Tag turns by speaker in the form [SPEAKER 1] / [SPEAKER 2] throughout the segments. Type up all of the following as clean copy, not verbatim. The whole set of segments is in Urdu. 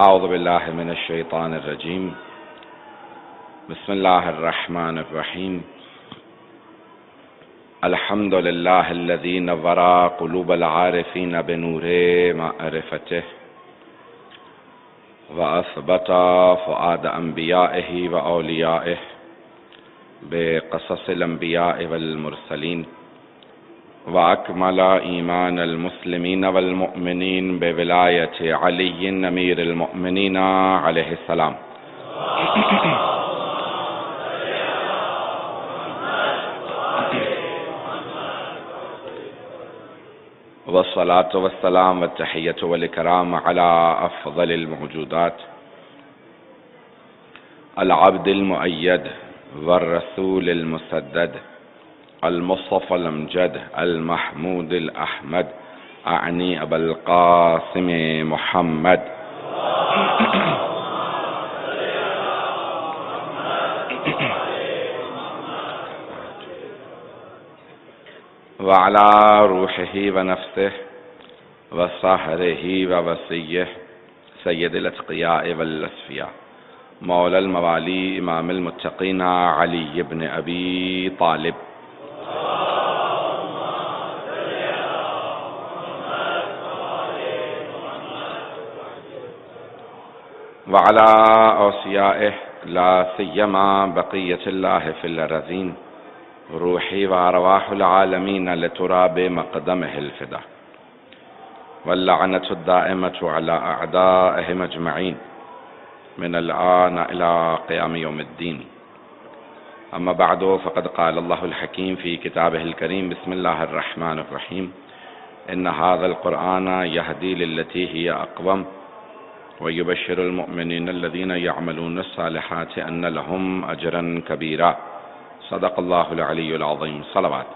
[SPEAKER 1] اعوذ باللہ من الشیطان الرجیم بسم اللہ الرحمن الرحیم الحمد للہ الذی نور قلوب العارفین بنور معرفتہ واثبت فؤاد انبیائہ واولیائہ بقصص الانبیاء والمرسلین وأكمل إيمان المسلمين والمؤمنين بولاية علي أمير المؤمنين عليه السلام والصلاة والسلام والتحية والإكرام على أفضل الموجودات العبد المؤيد والرسول المسدد المصطفى الأمجد المحمود الأحمد أعني أبا القاسم محمد وعلى روحه ونفسه وصهره ووصيه سيد الأتقياء والأصفياء مولى الموالي إمام المتقين علي بن أبي طالب وعلى أوصيائه لا سيما بقية الله في الأرضين روحي وأرواح العالمين لتراب مقدمه الفدا واللعنة الدائمة على أعدائهم أجمعين من الآن إلى قيام يوم الدين أما بعد فقد قال الله الحكيم في كتابه الكريم بسم الله الرحمن الرحيم إن هذا القرآن يهدي للتي هي أقوم ويبشر المؤمنين الذين يعملون الصالحات أن لهم أجرا كبيرا صدق الله العلي العظيم صلوات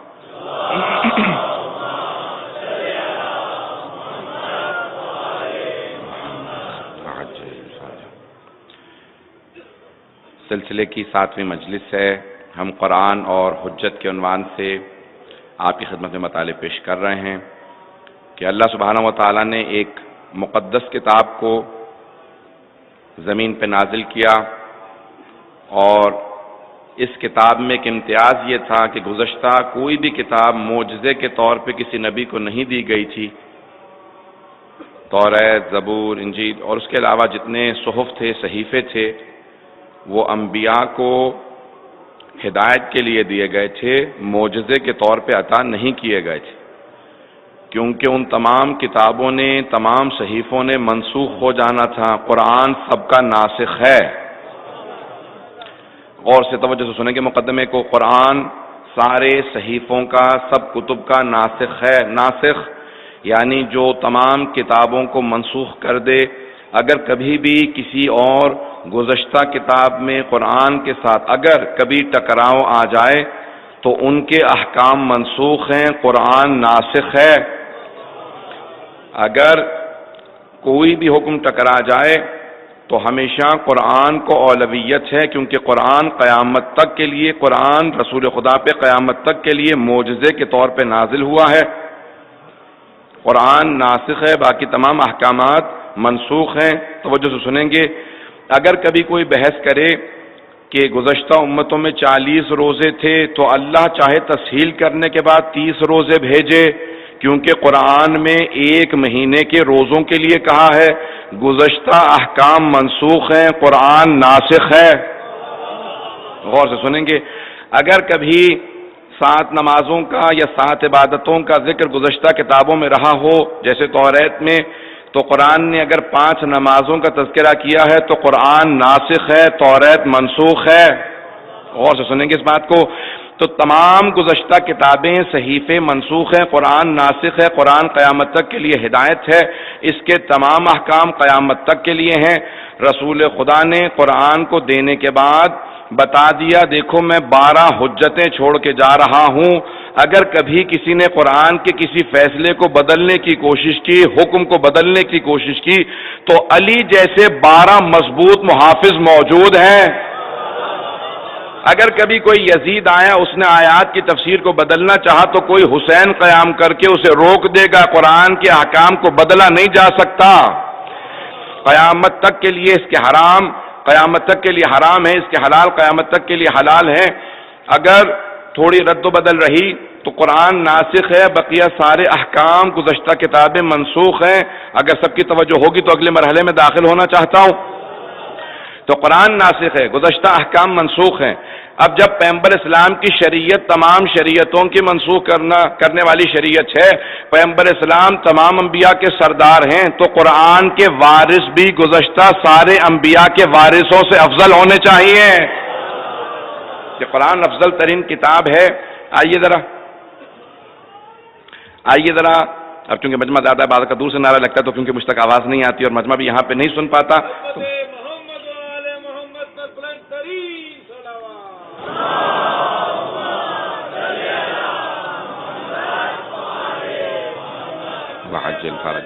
[SPEAKER 1] سلسلے کی 7ویں مجلس ہے. ہم قرآن اور حجت کے عنوان سے آپ کی خدمت میں مطالب پیش کر رہے ہیں کہ اللہ سبحانہ و تعالیٰ نے ایک مقدس کتاب کو زمین پہ نازل کیا اور اس کتاب میں ایک امتیاز یہ تھا کہ گزشتہ کوئی بھی کتاب معجزے کے طور پہ کسی نبی کو نہیں دی گئی تھی. توریت، زبور، انجیل اور اس کے علاوہ جتنے صحف تھے، صحیفے تھے، وہ انبیاء کو ہدایت کے لیے دیے گئے تھے، معجزے کے طور پہ عطا نہیں کیے گئے تھے، کیونکہ ان تمام کتابوں نے، تمام صحیفوں نے منسوخ ہو جانا تھا. قرآن سب کا ناسخ ہے. غور سے توجہ سے سنیں گے مقدمے کو. قرآن سارے صحیفوں کا، سب کتب کا ناسخ ہے. ناسخ یعنی جو تمام کتابوں کو منسوخ کر دے. اگر کبھی بھی کسی اور گزشتہ کتاب میں قرآن کے ساتھ اگر کبھی ٹکراؤ آ جائے تو ان کے احکام منسوخ ہیں، قرآن ناسخ ہے. اگر کوئی بھی حکم ٹکرا جائے تو ہمیشہ قرآن کو اولویت ہے، کیونکہ قرآن قیامت تک کے لیے، قرآن رسول خدا پہ قیامت تک کے لیے معجزے کے طور پہ نازل ہوا ہے. قرآن ناسخ ہے، باقی تمام احکامات منسوخ ہیں. توجہ سے سنیں گے. اگر کبھی کوئی بحث کرے کہ گزشتہ امتوں میں 40 روزے تھے تو اللہ چاہے تسہیل کرنے کے بعد 30 روزے بھیجے، کیونکہ قرآن میں 1 مہینے کے روزوں کے لیے کہا ہے. گزشتہ احکام منسوخ ہیں، قرآن ناسخ ہے. غور سے سنیں گے. اگر کبھی 7 نمازوں کا یا 7 عبادتوں کا ذکر گزشتہ کتابوں میں رہا ہو، جیسے توریت میں، تو قرآن نے اگر 5 نمازوں کا تذکرہ کیا ہے تو قرآن ناسخ ہے، توریت منسوخ ہے. غور سے سنیں گے اس بات کو. تو تمام گزشتہ کتابیں، صحیفے منسوخ ہیں، قرآن ناسخ ہے. قرآن قیامت تک کے لیے ہدایت ہے، اس کے تمام احکام قیامت تک کے لیے ہیں. رسول خدا نے قرآن کو دینے کے بعد بتا دیا، دیکھو میں 12 حجتیں چھوڑ کے جا رہا ہوں. اگر کبھی کسی نے قرآن کے کسی فیصلے کو بدلنے کی کوشش کی، حکم کو بدلنے کی کوشش کی، تو علی جیسے 12 مضبوط محافظ موجود ہیں۔ اگر کبھی کوئی یزید آیا، اس نے آیات کی تفسیر کو بدلنا چاہا، تو کوئی حسین قیام کر کے اسے روک دے گا۔ قرآن کے احکام کو بدلا نہیں جا سکتا۔ قیامت تک کے لیے اس کے حرام، قیامت تک کے لیے حرام ہے، اس کے حلال قیامت تک کے لیے حلال ہے۔ اگر تھوڑی رد و بدل رہی تو قرآن ناسخ ہے، بقیہ سارے احکام گزشتہ کتابیں منسوخ ہیں۔ اگر سب کی توجہ ہوگی تو اگلے مرحلے میں داخل ہونا چاہتا ہوں۔ تو قرآن ناسخ ہے، گزشتہ احکام منسوخ ہیں۔ اب جب پیغمبر اسلام کی شریعت تمام شریعتوں کی منسوخ کرنے والی شریعت ہے، پیغمبر اسلام تمام انبیاء کے سردار ہیں، تو قرآن کے وارث بھی گزشتہ سارے انبیاء کے وارثوں سے افضل ہونے چاہیے۔ کہ قرآن افضل ترین کتاب ہے۔ آئیے ذرا اب چونکہ مجمع زیادہ ہے، بعض کا دور سے نعرہ لگتا ہے تو کیونکہ مجھ تک آواز نہیں آتی اور مجمع بھی یہاں پہ نہیں سن پاتا، وعجل فرج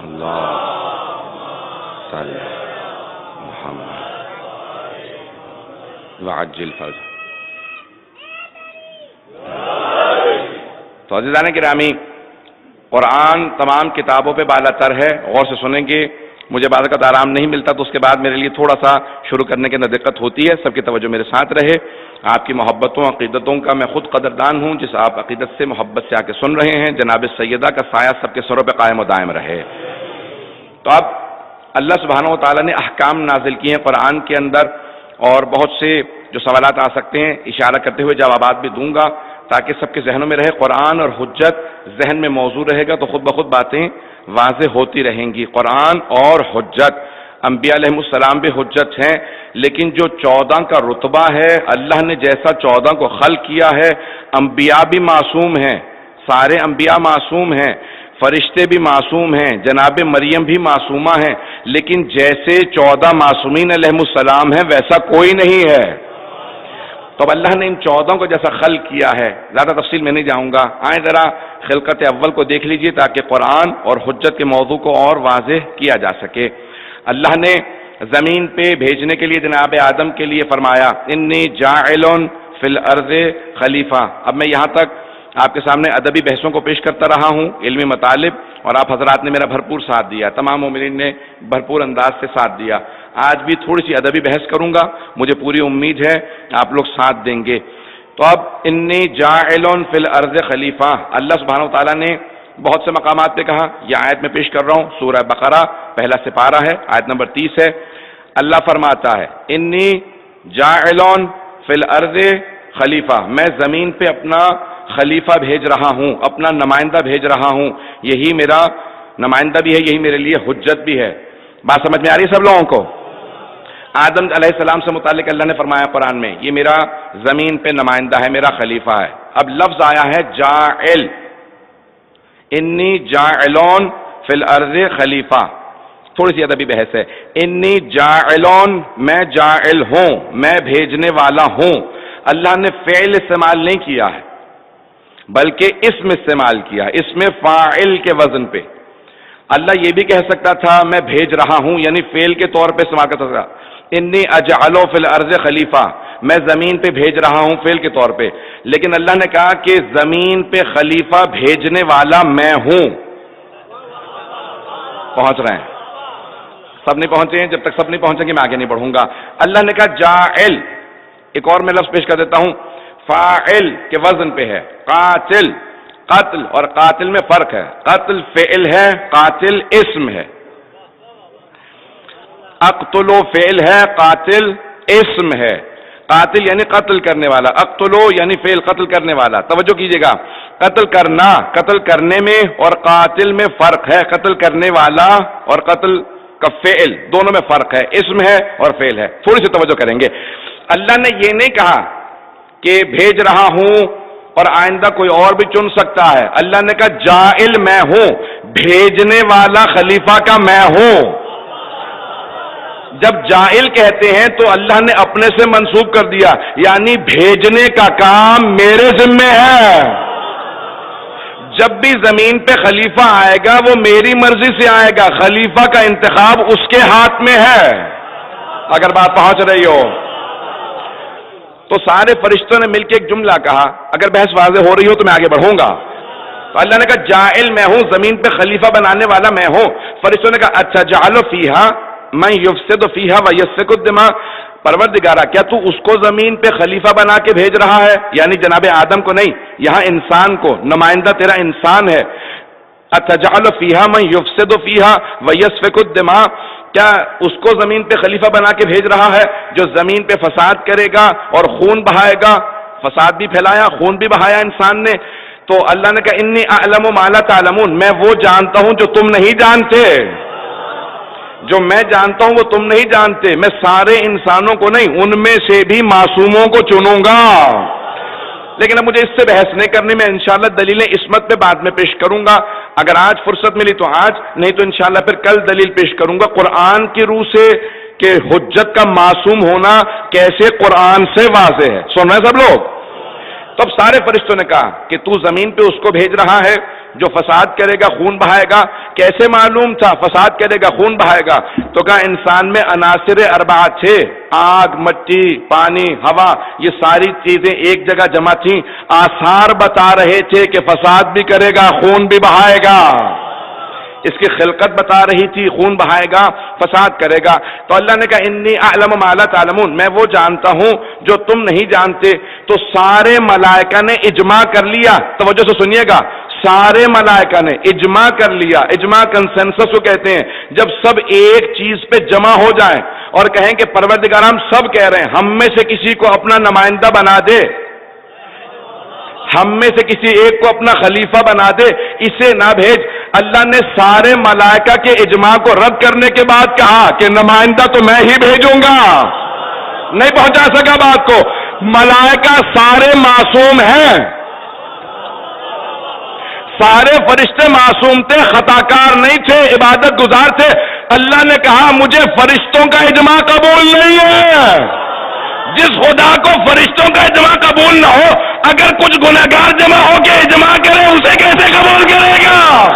[SPEAKER 1] اللہ صلی محمد وعجل فرج۔ تو عزیزان گرامی، قرآن تمام کتابوں پہ بالا تر ہے۔ غور سے سنیں گے، مجھے بعض اوقات آرام نہیں ملتا تو اس کے بعد میرے لیے تھوڑا سا شروع کرنے کے اندر دقت ہوتی ہے۔ سب کی توجہ میرے ساتھ رہے۔ آپ کی محبتوں عقیدتوں کا میں خود قدردان ہوں، جس آپ عقیدت سے محبت سے آ کے سن رہے ہیں۔ جناب سیدہ کا سایہ سب کے سروں پہ قائم و دائم رہے۔ تو اب اللہ سبحانہ و تعالیٰ نے احکام نازل کیے ہیں قرآن کے اندر، اور بہت سے جو سوالات آ سکتے ہیں اشارہ کرتے ہوئے جوابات بھی دوں گا تاکہ سب کے ذہنوں میں رہے۔ قرآن اور حجت ذہن میں موضوع رہے گا تو خود بخود باتیں واضح ہوتی رہیں گی۔ قرآن اور حجت، انبیاء علیہ السلام بھی حجت ہیں، لیکن جو 14 کا رتبہ ہے، اللہ نے جیسا 14 کو خلق کیا ہے، انبیاء بھی معصوم ہیں، سارے انبیاء معصوم ہیں، فرشتے بھی معصوم ہیں، جناب مریم بھی معصومہ ہیں، لیکن جیسے 14 معصومین علیہ السلام ہیں ویسا کوئی نہیں ہے۔ تو اب اللہ نے ان 14 کو جیسا خلق کیا ہے، زیادہ تفصیل میں نہیں جاؤں گا، آئیں ذرا خلقت اول کو دیکھ لیجئے تاکہ قرآن اور حجت کے موضوع کو اور واضح کیا جا سکے۔ اللہ نے زمین پہ بھیجنے کے لیے جناب آدم کے لیے فرمایا انی جاعل فی الارض خلیفہ۔ اب میں یہاں تک آپ کے سامنے ادبی بحثوں کو پیش کرتا رہا ہوں، علمی مطالب، اور آپ حضرات نے میرا بھرپور ساتھ دیا، تمام مومنین نے بھرپور انداز سے ساتھ دیا۔ آج بھی تھوڑی سی ادبی بحث کروں گا، مجھے پوری امید ہے آپ لوگ ساتھ دیں گے۔ تو اب انی جاعل فی الارض خلیفہ، اللہ سبحانہ و تعالیٰ نے بہت سے مقامات پہ کہا، یہ آیت میں پیش کر رہا ہوں، سورہ بقرہ پہلا سپارہ ہے، آیت نمبر 30 ہے۔ اللہ فرماتا ہے انی جاعل فی الارض خلیفہ، میں زمین پہ اپنا خلیفہ بھیج رہا ہوں، اپنا نمائندہ بھیج رہا ہوں، یہی میرا نمائندہ بھی ہے، یہی میرے لیے حجت بھی ہے۔ بات سمجھ میں آ رہی ہے سب لوگوں کو؟ آدم علیہ السلام سے متعلق اللہ نے فرمایا قرآن میں یہ میرا زمین پہ نمائندہ ہے، میرا خلیفہ ہے۔ اب لفظ آیا ہے جاعل، انی جاعلون فی الارض خلیفہ، تھوڑی سی ادبی بحث ہے۔ انی جاعلون، میں جاعل ہوں، میں بھیجنے والا ہوں۔ اللہ نے فعل استعمال نہیں کیا ہے بلکہ اسم استعمال کیا، اسم فاعل کے وزن پہ۔ اللہ یہ بھی کہہ سکتا تھا میں بھیج رہا ہوں، یعنی فعل کے طور پہ استعمال کرتا تھا، انی اجعل فی الارض خلیفہ، میں زمین پہ بھیج رہا ہوں فعل کے طور پہ، لیکن اللہ نے کہا کہ زمین پہ خلیفہ بھیجنے والا میں ہوں۔ پہنچ رہے ہیں؟ سب نہیں پہنچے ہیں؟ جب تک سب نہیں پہنچیں گے میں آگے نہیں بڑھوں گا۔ اللہ نے کہا جاعل، ایک اور میں لفظ پیش کر دیتا ہوں، فاعل کے وزن پہ ہے، قاتل، قتل اور قاتل میں فرق ہے، قتل فعل ہے، قاتل اسم ہے، اقتلو فعل ہے، قاتل اسم ہے، قاتل یعنی قتل کرنے والا، اقتلو یعنی فعل قتل کرنے والا۔ توجہ کیجئے گا، قتل کرنا، قتل کرنے میں اور قاتل میں فرق ہے، قتل کرنے والا اور قتل کا فعل دونوں میں فرق ہے، اسم ہے اور فعل ہے۔ تھوڑی سی توجہ کریں گے، اللہ نے یہ نہیں کہا کہ بھیج رہا ہوں اور آئندہ کوئی اور بھی چن سکتا ہے، اللہ نے کہا جاعل میں ہوں، بھیجنے والا خلیفہ کا میں ہوں۔ جب جائل کہتے ہیں تو اللہ نے اپنے سے منسوب کر دیا، یعنی بھیجنے کا کام میرے ذمہ ہے۔ جب بھی زمین پہ خلیفہ آئے گا وہ میری مرضی سے آئے گا، خلیفہ کا انتخاب اس کے ہاتھ میں ہے، اگر بات پہنچ رہی ہو۔ تو سارے فرشتوں نے مل کے ایک جملہ کہا، اگر بحث واضح ہو رہی ہو تو میں آگے بڑھوں گا۔ تو اللہ نے کہا جائل میں ہوں، زمین پہ خلیفہ بنانے والا میں ہوں۔ فرشتوں نے کہا اچھا جعل فیہا من یفسد فیہا ویسفک الدماء، پروردگارہ کیا تو اس کو زمین پہ خلیفہ بنا کے بھیج رہا ہے؟ یعنی جناب آدم کو نہیں، یہاں انسان کو، نمائندہ تیرا انسان ہے۔ اتجعل فیہا من یفسد فیہا ویسفک الدماء، کیا اس کو زمین پہ خلیفہ بنا کے بھیج رہا ہے جو زمین پہ فساد کرے گا اور خون بہائے گا؟ فساد بھی پھیلایا، خون بھی بہایا انسان نے۔ تو اللہ نے کہا انی اعلم ما لا تعلمون، میں وہ جانتا ہوں جو تم نہیں جانتے، جو میں جانتا ہوں وہ تم نہیں جانتے۔ میں سارے انسانوں کو نہیں، ان میں سے بھی معصوموں کو چنوں گا۔ لیکن اب مجھے اس سے بحث نہیں کرنی، میں انشاءاللہ دلیلیں عصمت پہ بعد میں پیش کروں گا۔ اگر آج فرصت ملی تو آج، نہیں تو انشاءاللہ پھر کل دلیل پیش کروں گا قرآن کی روح سے کہ حجت کا معصوم ہونا کیسے قرآن سے واضح ہے۔ سن رہے ہیں سب لوگ؟ تب سارے فرشتوں نے کہا کہ تو زمین پہ اس کو بھیج رہا ہے جو فساد کرے گا، خون بہائے گا۔ کیسے معلوم تھا فساد کرے گا، خون بہائے گا؟ تو کہا انسان میں عناصر اربعہ تھے، آگ، مٹی، پانی، ہوا، یہ ساری چیزیں ایک جگہ جمع تھیں، آثار بتا رہے تھے کہ فساد بھی کرے گا، خون بھی بہائے گا۔ اس کی خلقت بتا رہی تھی، خون بہائے گا، فساد کرے گا۔ تو اللہ نے کہا انی اعلم ما لا تعلمون، میں وہ جانتا ہوں جو تم نہیں جانتے۔ تو سارے ملائکہ نے اجماع کر لیا، توجہ سے سنیے گا، سارے ملائکہ نے اجماع کر لیا۔ اجماع کنسنسس کو کہتے ہیں، جب سب ایک چیز پہ جمع ہو جائیں اور کہیں کہ پروردگار ہم سب کہہ رہے ہیں ہم میں سے کسی کو اپنا نمائندہ بنا دے، ہم میں سے کسی ایک کو اپنا خلیفہ بنا دے، اسے نہ بھیج۔ اللہ نے سارے ملائکہ کے اجماع کو رد کرنے کے بعد کہا کہ نمائندہ تو میں ہی بھیجوں گا۔ نہیں پہنچا سکا بات کو۔ ملائکہ سارے معصوم ہیں، سارے فرشتے معصوم تھے، خطاکار نہیں تھے، عبادت گزار تھے۔ اللہ نے کہا مجھے فرشتوں کا اجماع قبول نہیں ہے۔ جس خدا کو فرشتوں کا اجماع قبول نہ ہو، اگر کچھ گنہگار جمع ہو کے اجماع کرے اسے کیسے قبول کرے گا؟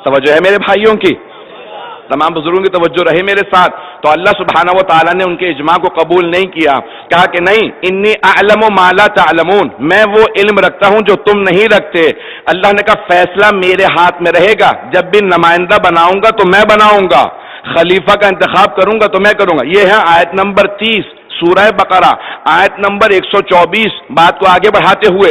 [SPEAKER 1] توجہ ہے میرے بھائیوں کی، تمام بزرگوں کی توجہ رہے میرے ساتھ۔ تو اللہ سبحانہ و تعالیٰ نے ان کے اجماع کو قبول نہیں کیا، کہا کہ نہیں، انی اعلم ما لا تعلمون، میں وہ علم رکھتا ہوں جو تم نہیں رکھتے۔ اللہ نے کہا فیصلہ میرے ہاتھ میں رہے گا، جب بھی نمائندہ بناؤں گا تو میں بناؤں گا، خلیفہ کا انتخاب کروں گا تو میں کروں گا۔ یہ ہے آیت نمبر 30 سورہ بقرہ، آیت نمبر 124۔ بات کو آگے بڑھاتے ہوئے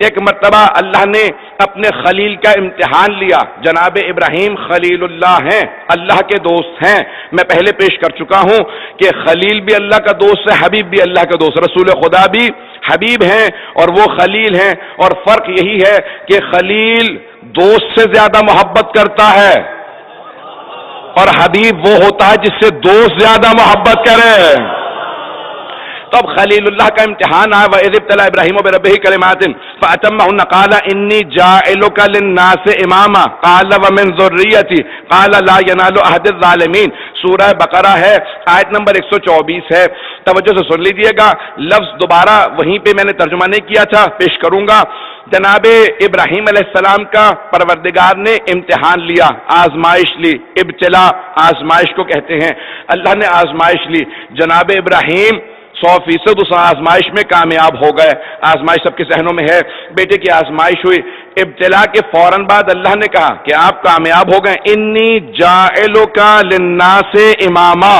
[SPEAKER 1] ایک مرتبہ اللہ نے اپنے خلیل کا امتحان لیا۔ جناب ابراہیم خلیل اللہ ہیں، اللہ کے دوست ہیں۔ میں پہلے پیش کر چکا ہوں کہ خلیل بھی اللہ کا دوست ہے، حبیب بھی اللہ کا دوست، رسول خدا بھی حبیب ہیں اور وہ خلیل ہیں، اور فرق یہی ہے کہ خلیل دوست سے زیادہ محبت کرتا ہے اور حبیب وہ ہوتا ہے جس سے دوست زیادہ محبت کرے۔ تب خلیل اللہ کا امتحان آیا، وَإِذِ ابْتَلَىٰ إِبْرَاهِيمُ بِرَبِّهِ كَلِمَاتٍ فَأَتَمَّهُنَّ قَالَ إِنِّي جَاعِلُكَ لِلنَّاسِ إِمَامًا قَالَ وَمِن ذُرِّيَّتِي قَالَ لَا يَنَالُ عَهْدِ الظَّالِمِينَ۔ سورہ بقرہ ہے، آیت نمبر 124 ہے، توجہ سے سن لیجئے گا۔ لفظ دوبارہ وہیں پہ میں نے ترجمہ نہیں کیا تھا، پیش کروں گا۔ جناب ابراہیم علیہ السلام کا پروردگار نے امتحان لیا، آزمائش لی، ابتلا آزمائش کو کہتے ہیں۔ اللہ نے آزمائش لی، جناب ابراہیم 100% اس آزمائش میں کامیاب ہو گئے۔ آزمائش سب کے ذہنوں میں ہے، بیٹے کی آزمائش ہوئی، ابتلا کے فوراً بعد اللہ نے کہا کہ آپ کامیاب ہو گئے، انی جاعلک للناس اماما،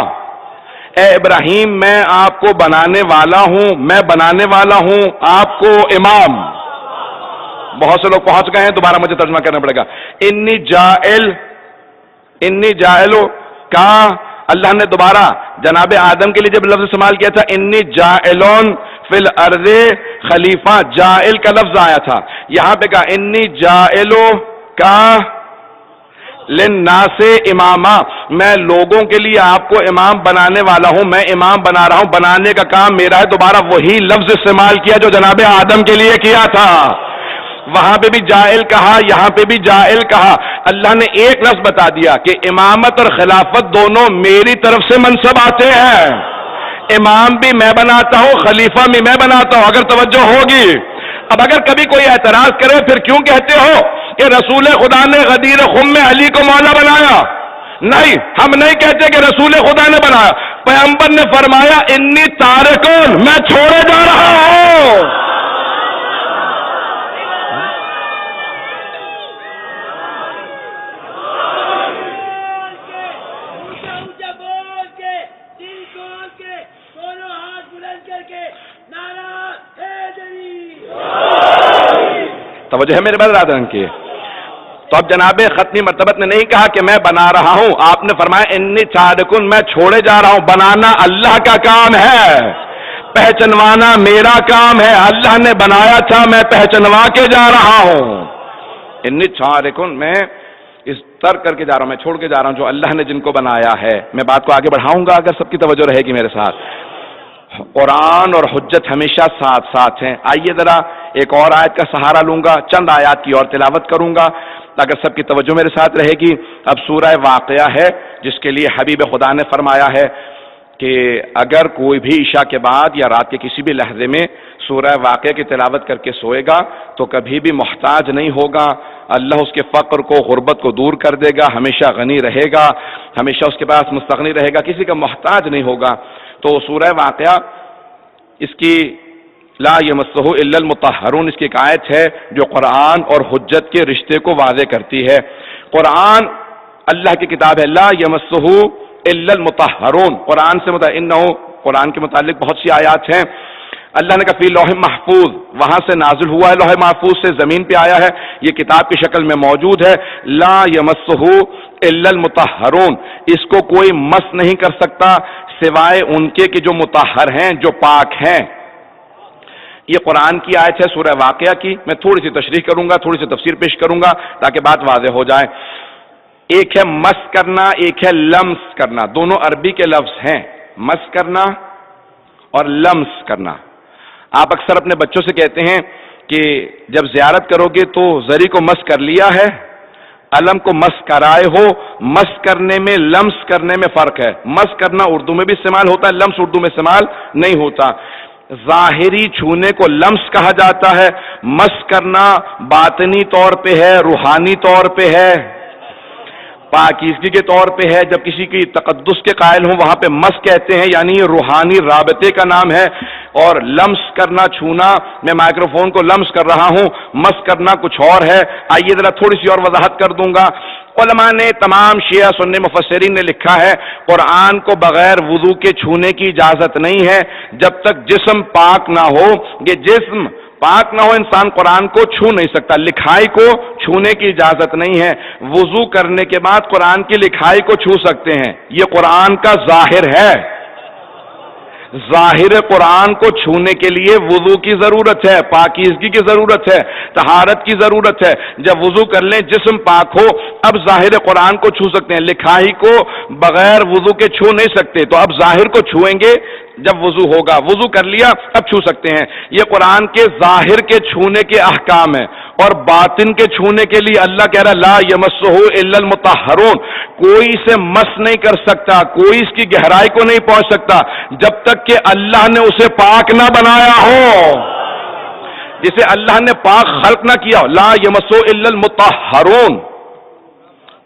[SPEAKER 1] اے ابراہیم میں آپ کو بنانے والا ہوں، میں بنانے والا ہوں آپ کو امام. بہت سے لوگ پہنچ گئے ہیں، دوبارہ مجھے ترجمہ کرنا پڑے گا. انی جائل کا اللہ نے دوبارہ جناب آدم کے لیے جب لفظ استعمال کیا تھا انی جائلون فی الارض خلیفہ، جائل کا لفظ آیا تھا. یہاں پہ کہا انی جائلو کا للناس اماما، میں لوگوں کے لیے آپ کو امام بنانے والا ہوں، میں امام بنا رہا ہوں، بنانے کا کام میرا ہے. دوبارہ وہی لفظ استعمال کیا جو جناب آدم کے لیے کیا تھا. وہاں پہ بھی جائل کہا، یہاں پہ بھی جائل کہا. اللہ نے ایک لفظ بتا دیا کہ امامت اور خلافت دونوں میری طرف سے منصب آتے ہیں. امام بھی میں بناتا ہوں، خلیفہ بھی میں بناتا ہوں، اگر توجہ ہوگی. اب اگر کبھی کوئی اعتراض کرے پھر کیوں کہتے ہو کہ رسول خدا نے غدیر خم میں علی کو مولا بنایا؟ نہیں، ہم نہیں کہتے کہ رسول خدا نے بنایا. پیغمبر نے فرمایا انی تارکون، میں چھوڑے جا رہا ہوں. توجہ ہے میرے بھائی رادن کی. تو اب جناب ختمی مرتبت نے نہیں کہا کہ میں بنا رہا ہوں، آپ نے فرمایا انی صادقن، میں چھوڑے جا رہا ہوں. بنانا اللہ کا کام ہے، پہچنوانا میرا کام ہے. اللہ نے بنایا تھا، میں پہچنوا کے جا رہا ہوں. انی صادقن، میں اس ترک کر کے جا رہا ہوں، میں چھوڑ کے جا رہا ہوں جو اللہ نے جن کو بنایا ہے. میں بات کو آگے بڑھاؤں گا اگر سب کی توجہ رہے گی میرے ساتھ. قرآن اور حجت ہمیشہ ساتھ ساتھ ہیں. آئیے ذرا ایک اور آیت کا سہارا لوں گا، چند آیات کی اور تلاوت کروں گا اگر سب کی توجہ میرے ساتھ رہے گی. اب سورہ واقعہ ہے جس کے لیے حبیب خدا نے فرمایا ہے کہ اگر کوئی بھی عشاء کے بعد یا رات کے کسی بھی لحظے میں سورہ واقعہ کی تلاوت کر کے سوئے گا تو کبھی بھی محتاج نہیں ہوگا. اللہ اس کے فقر کو، غربت کو دور کر دے گا، ہمیشہ غنی رہے گا، ہمیشہ اس کے پاس مستغنی رہے گا، کسی کا محتاج نہیں ہوگا. تو سورہ واقعہ اس کی لا یمسہ الا المطہرون، اس کی ایک آیت ہے جو قرآن اور حجت کے رشتے کو واضح کرتی ہے. قرآن اللہ کی کتاب ہے، لا یمسہ الا المطہرون، قرآن سے انہ، قرآن کے متعلق بہت سی آیات ہیں. اللہ نے کہا فی لوح محفوظ، وہاں سے نازل ہوا ہے، لوح محفوظ سے زمین پہ آیا ہے، یہ کتاب کی شکل میں موجود ہے. لا یمسہ الا المطہرون، اس کو کوئی مس نہیں کر سکتا سوائے ان کے کہ جو مطہر ہیں، جو پاک ہیں. یہ قرآن کی آیت ہے سورہ واقعہ کی. میں تھوڑی سی تشریح کروں گا، تھوڑی سی تفسیر پیش کروں گا تاکہ بات واضح ہو جائے. ایک ہے مس کرنا، ایک ہے لمس کرنا. دونوں عربی کے لفظ ہیں، مس کرنا اور لمس کرنا. آپ اکثر اپنے بچوں سے کہتے ہیں کہ جب زیارت کرو گے تو زری کو مس کر لیا ہے، علم کو مس کرائے ہو. مس کرنے میں لمس کرنے میں فرق ہے. مس کرنا اردو میں بھی استعمال ہوتا ہے، لمس اردو میں استعمال نہیں ہوتا. ظاہری چھونے کو لمس کہا جاتا ہے، مس کرنا باطنی طور پہ ہے، روحانی طور پہ ہے، پاکیزگی کے طور پہ ہے. جب کسی کی تقدس کے قائل ہوں وہاں پہ مس کہتے ہیں، یعنی یہ روحانی رابطے کا نام ہے. اور لمس کرنا، چھونا، میں مائکرو فون کو لمس کر رہا ہوں، مس کرنا کچھ اور ہے. آئیے ذرا تھوڑی سی اور وضاحت کر دوں گا. علماء نے، تمام شیعہ سنی مفسرین نے لکھا ہے قرآن کو بغیر وضو کے چھونے کی اجازت نہیں ہے جب تک جسم پاک نہ ہو. یہ جسم پاک نہ ہو انسان قرآن کو چھو نہیں سکتا. لکھائی کو چھونے کی اجازت نہیں ہے. وضو کرنے کے بعد قرآن کی لکھائی کو چھو سکتے ہیں. یہ قرآن کا ظاہر ہے. ظاہر قرآن کو چھونے کے لیے وضو کی ضرورت ہے، پاکیزگی کی ضرورت ہے، طہارت کی ضرورت ہے. جب وضو کر لیں، جسم پاک ہو، اب ظاہر قرآن کو چھو سکتے ہیں. لکھائی کو بغیر وضو کے چھو نہیں سکتے. تو اب ظاہر کو چھوئیں گے جب وضو ہوگا. وضو کر لیا اب چھو سکتے ہیں. یہ قرآن کے ظاہر کے چھونے کے احکام ہیں. اور باطن کے چھونے کے لیے اللہ کہہ رہا لا یمسہ الا المطہرون، کوئی اسے مس نہیں کر سکتا، کوئی اس کی گہرائی کو نہیں پہنچ سکتا جب تک کہ اللہ نے اسے پاک نہ بنایا ہو، جسے اللہ نے پاک خلق نہ کیا ہو. لا یمسہ الا المطہرون.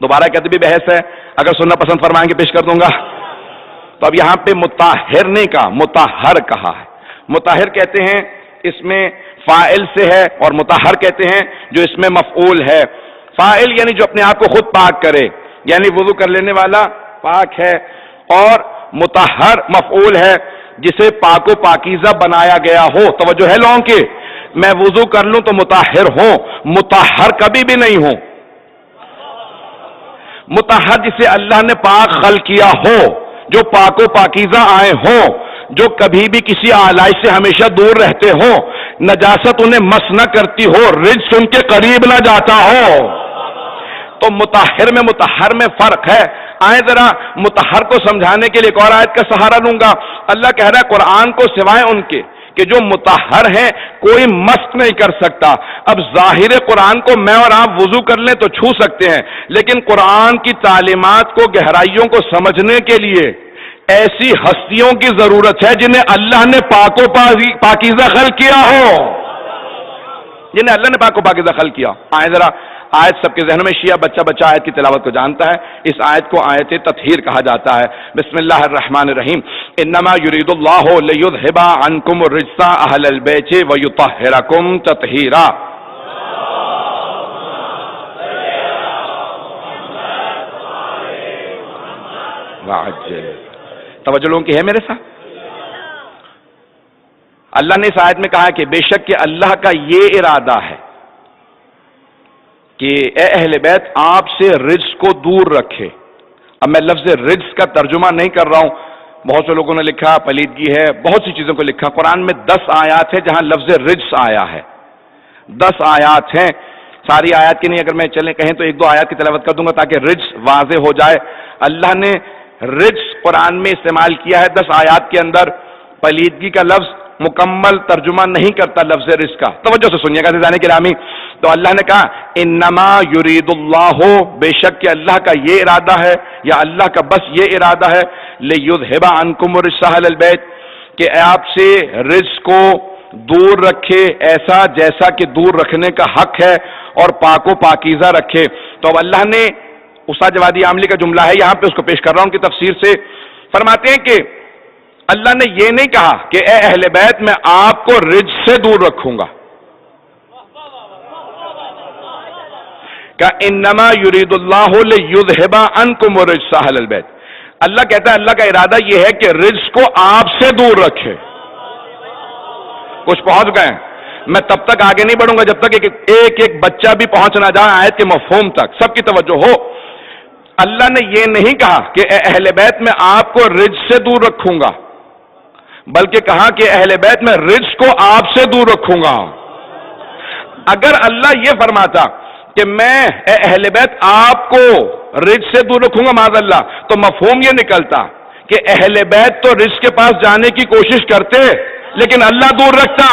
[SPEAKER 1] دوبارہ کہتے بھی بحث ہے، اگر سننا پسند فرمائیں گے پیش کر دوں گا. تو اب یہاں پہ مطہر نے کہا، مطہر کہا ہے. مطہر کہتے ہیں اس میں فاعل سے ہے، اور مطہر کہتے ہیں جو اس میں مفعول ہے. فاعل یعنی جو اپنے آپ کو خود پاک کرے، یعنی وضو کر لینے والا پاک ہے. اور مطہر مفعول ہے جسے پاک و پاکیزہ بنایا گیا ہو. توجہ ہے لوگوں کی؟ میں وضو کر لوں تو مطہر ہوں، مطہر کبھی بھی نہیں ہوں. مطہر جسے اللہ نے پاک خلق کیا ہو، جو پاک و پاکیزہ آئے ہوں، جو کبھی بھی کسی آلائش سے ہمیشہ دور رہتے ہوں، نجاست انہیں مس نہ کرتی ہو، رجس ان کے قریب نہ جاتا ہو. تو مطہر میں فرق ہے. آئے ذرا مطہر کو سمجھانے کے لیے ایک اور آیت کا سہارا لوں گا. اللہ کہہ رہا ہے قرآن کو سوائے ان کے کہ جو مطہر ہیں کوئی مست نہیں کر سکتا. اب ظاہر قرآن کو میں اور آپ وضو کر لیں تو چھو سکتے ہیں، لیکن قرآن کی تعلیمات کو گہرائیوں کو سمجھنے کے لیے ایسی ہستیوں کی ضرورت ہے جنہیں اللہ نے پاک و پاکیزہ خلق کیا ہو، جنہیں اللہ نے پاک و پاکیزہ خلق کیا. آئے ذرا آیت سب کے ذہنوں میں شیعہ بچہ آیت کی تلاوت کو جانتا ہے. اس آیت کو آیت تطہیر کہا جاتا ہے. بسم اللہ الرحمن الرحیم. انما یرید اللہ لیذھب عنکم الرجس اہل البیت ویطہرکم تطہیرا. توجہ لوگوں کی ہے میرے ساتھ؟ اللہ نے اس آیت میں کہا کہ بے شک کہ اللہ کا یہ ارادہ ہے کہ اے اہل بیت آپ سے رجس کو دور رکھے. اب میں لفظ رجس کا ترجمہ نہیں کر رہا ہوں، بہت سے لوگوں نے لکھا پلیدگی ہے، بہت سی چیزوں کو لکھا. قرآن میں 10 آیات ہے جہاں لفظ رجس آیا ہے. 10 آیات ہیں، ساری آیات کی نہیں، اگر میں چلیں کہیں تو 1-2 آیات کی تلاوت کر دوں گا تاکہ رجس واضح ہو جائے. اللہ نے رجس قرآن میں استعمال کیا ہے 10 آیات کے اندر. پلیدگی کا لفظ مکمل ترجمہ نہیں کرتا لفظ رجس کا. توجہ سے سنیے گا عزیزان گرامی. تو اللہ نے کہا انما یرید اللہ، بے شک کہ اللہ کا یہ ارادہ ہے یا اللہ کا بس یہ ارادہ ہے، لیذھب عنکم الرجس اہل البیت، کہ آپ سے رجس کو دور رکھے ایسا جیسا کہ دور رکھنے کا حق ہے اور پاک و پاکیزہ رکھے. تو اب اللہ نے استاد جوادی عاملی کا جملہ ہے یہاں پہ، اس کو پیش کر رہا ہوں کہ تفسیر سے فرماتے ہیں کہ اللہ نے یہ نہیں کہا کہ اے اہل بیت میں آپ کو رجس سے دور رکھوں گا، کہ انما یرید اللہ لیذھب عنکم الرجس اہل البیت. اللہ کہتا ہے اللہ کا ارادہ یہ ہے کہ رجس کو آپ سے دور رکھے. کچھ پہنچ گئے، میں تب تک آگے نہیں بڑھوں گا جب تک ایک بچہ بھی پہنچ نہ جائے آیت کے مفہوم تک، سب کی توجہ ہو. اللہ نے یہ نہیں کہا کہ اے اہل بیت میں آپ کو رجس سے دور رکھوں گا، بلکہ کہا کہ اہل بیت میں رجس کو آپ سے دور رکھوں گا. اگر اللہ یہ فرماتا کہ میں اے اہل بیت آپ کو رجس سے دور رکھوں گا معاذ اللہ، تو مفہوم یہ نکلتا کہ اہل بیت تو رجس کے پاس جانے کی کوشش کرتے لیکن اللہ دور رکھتا.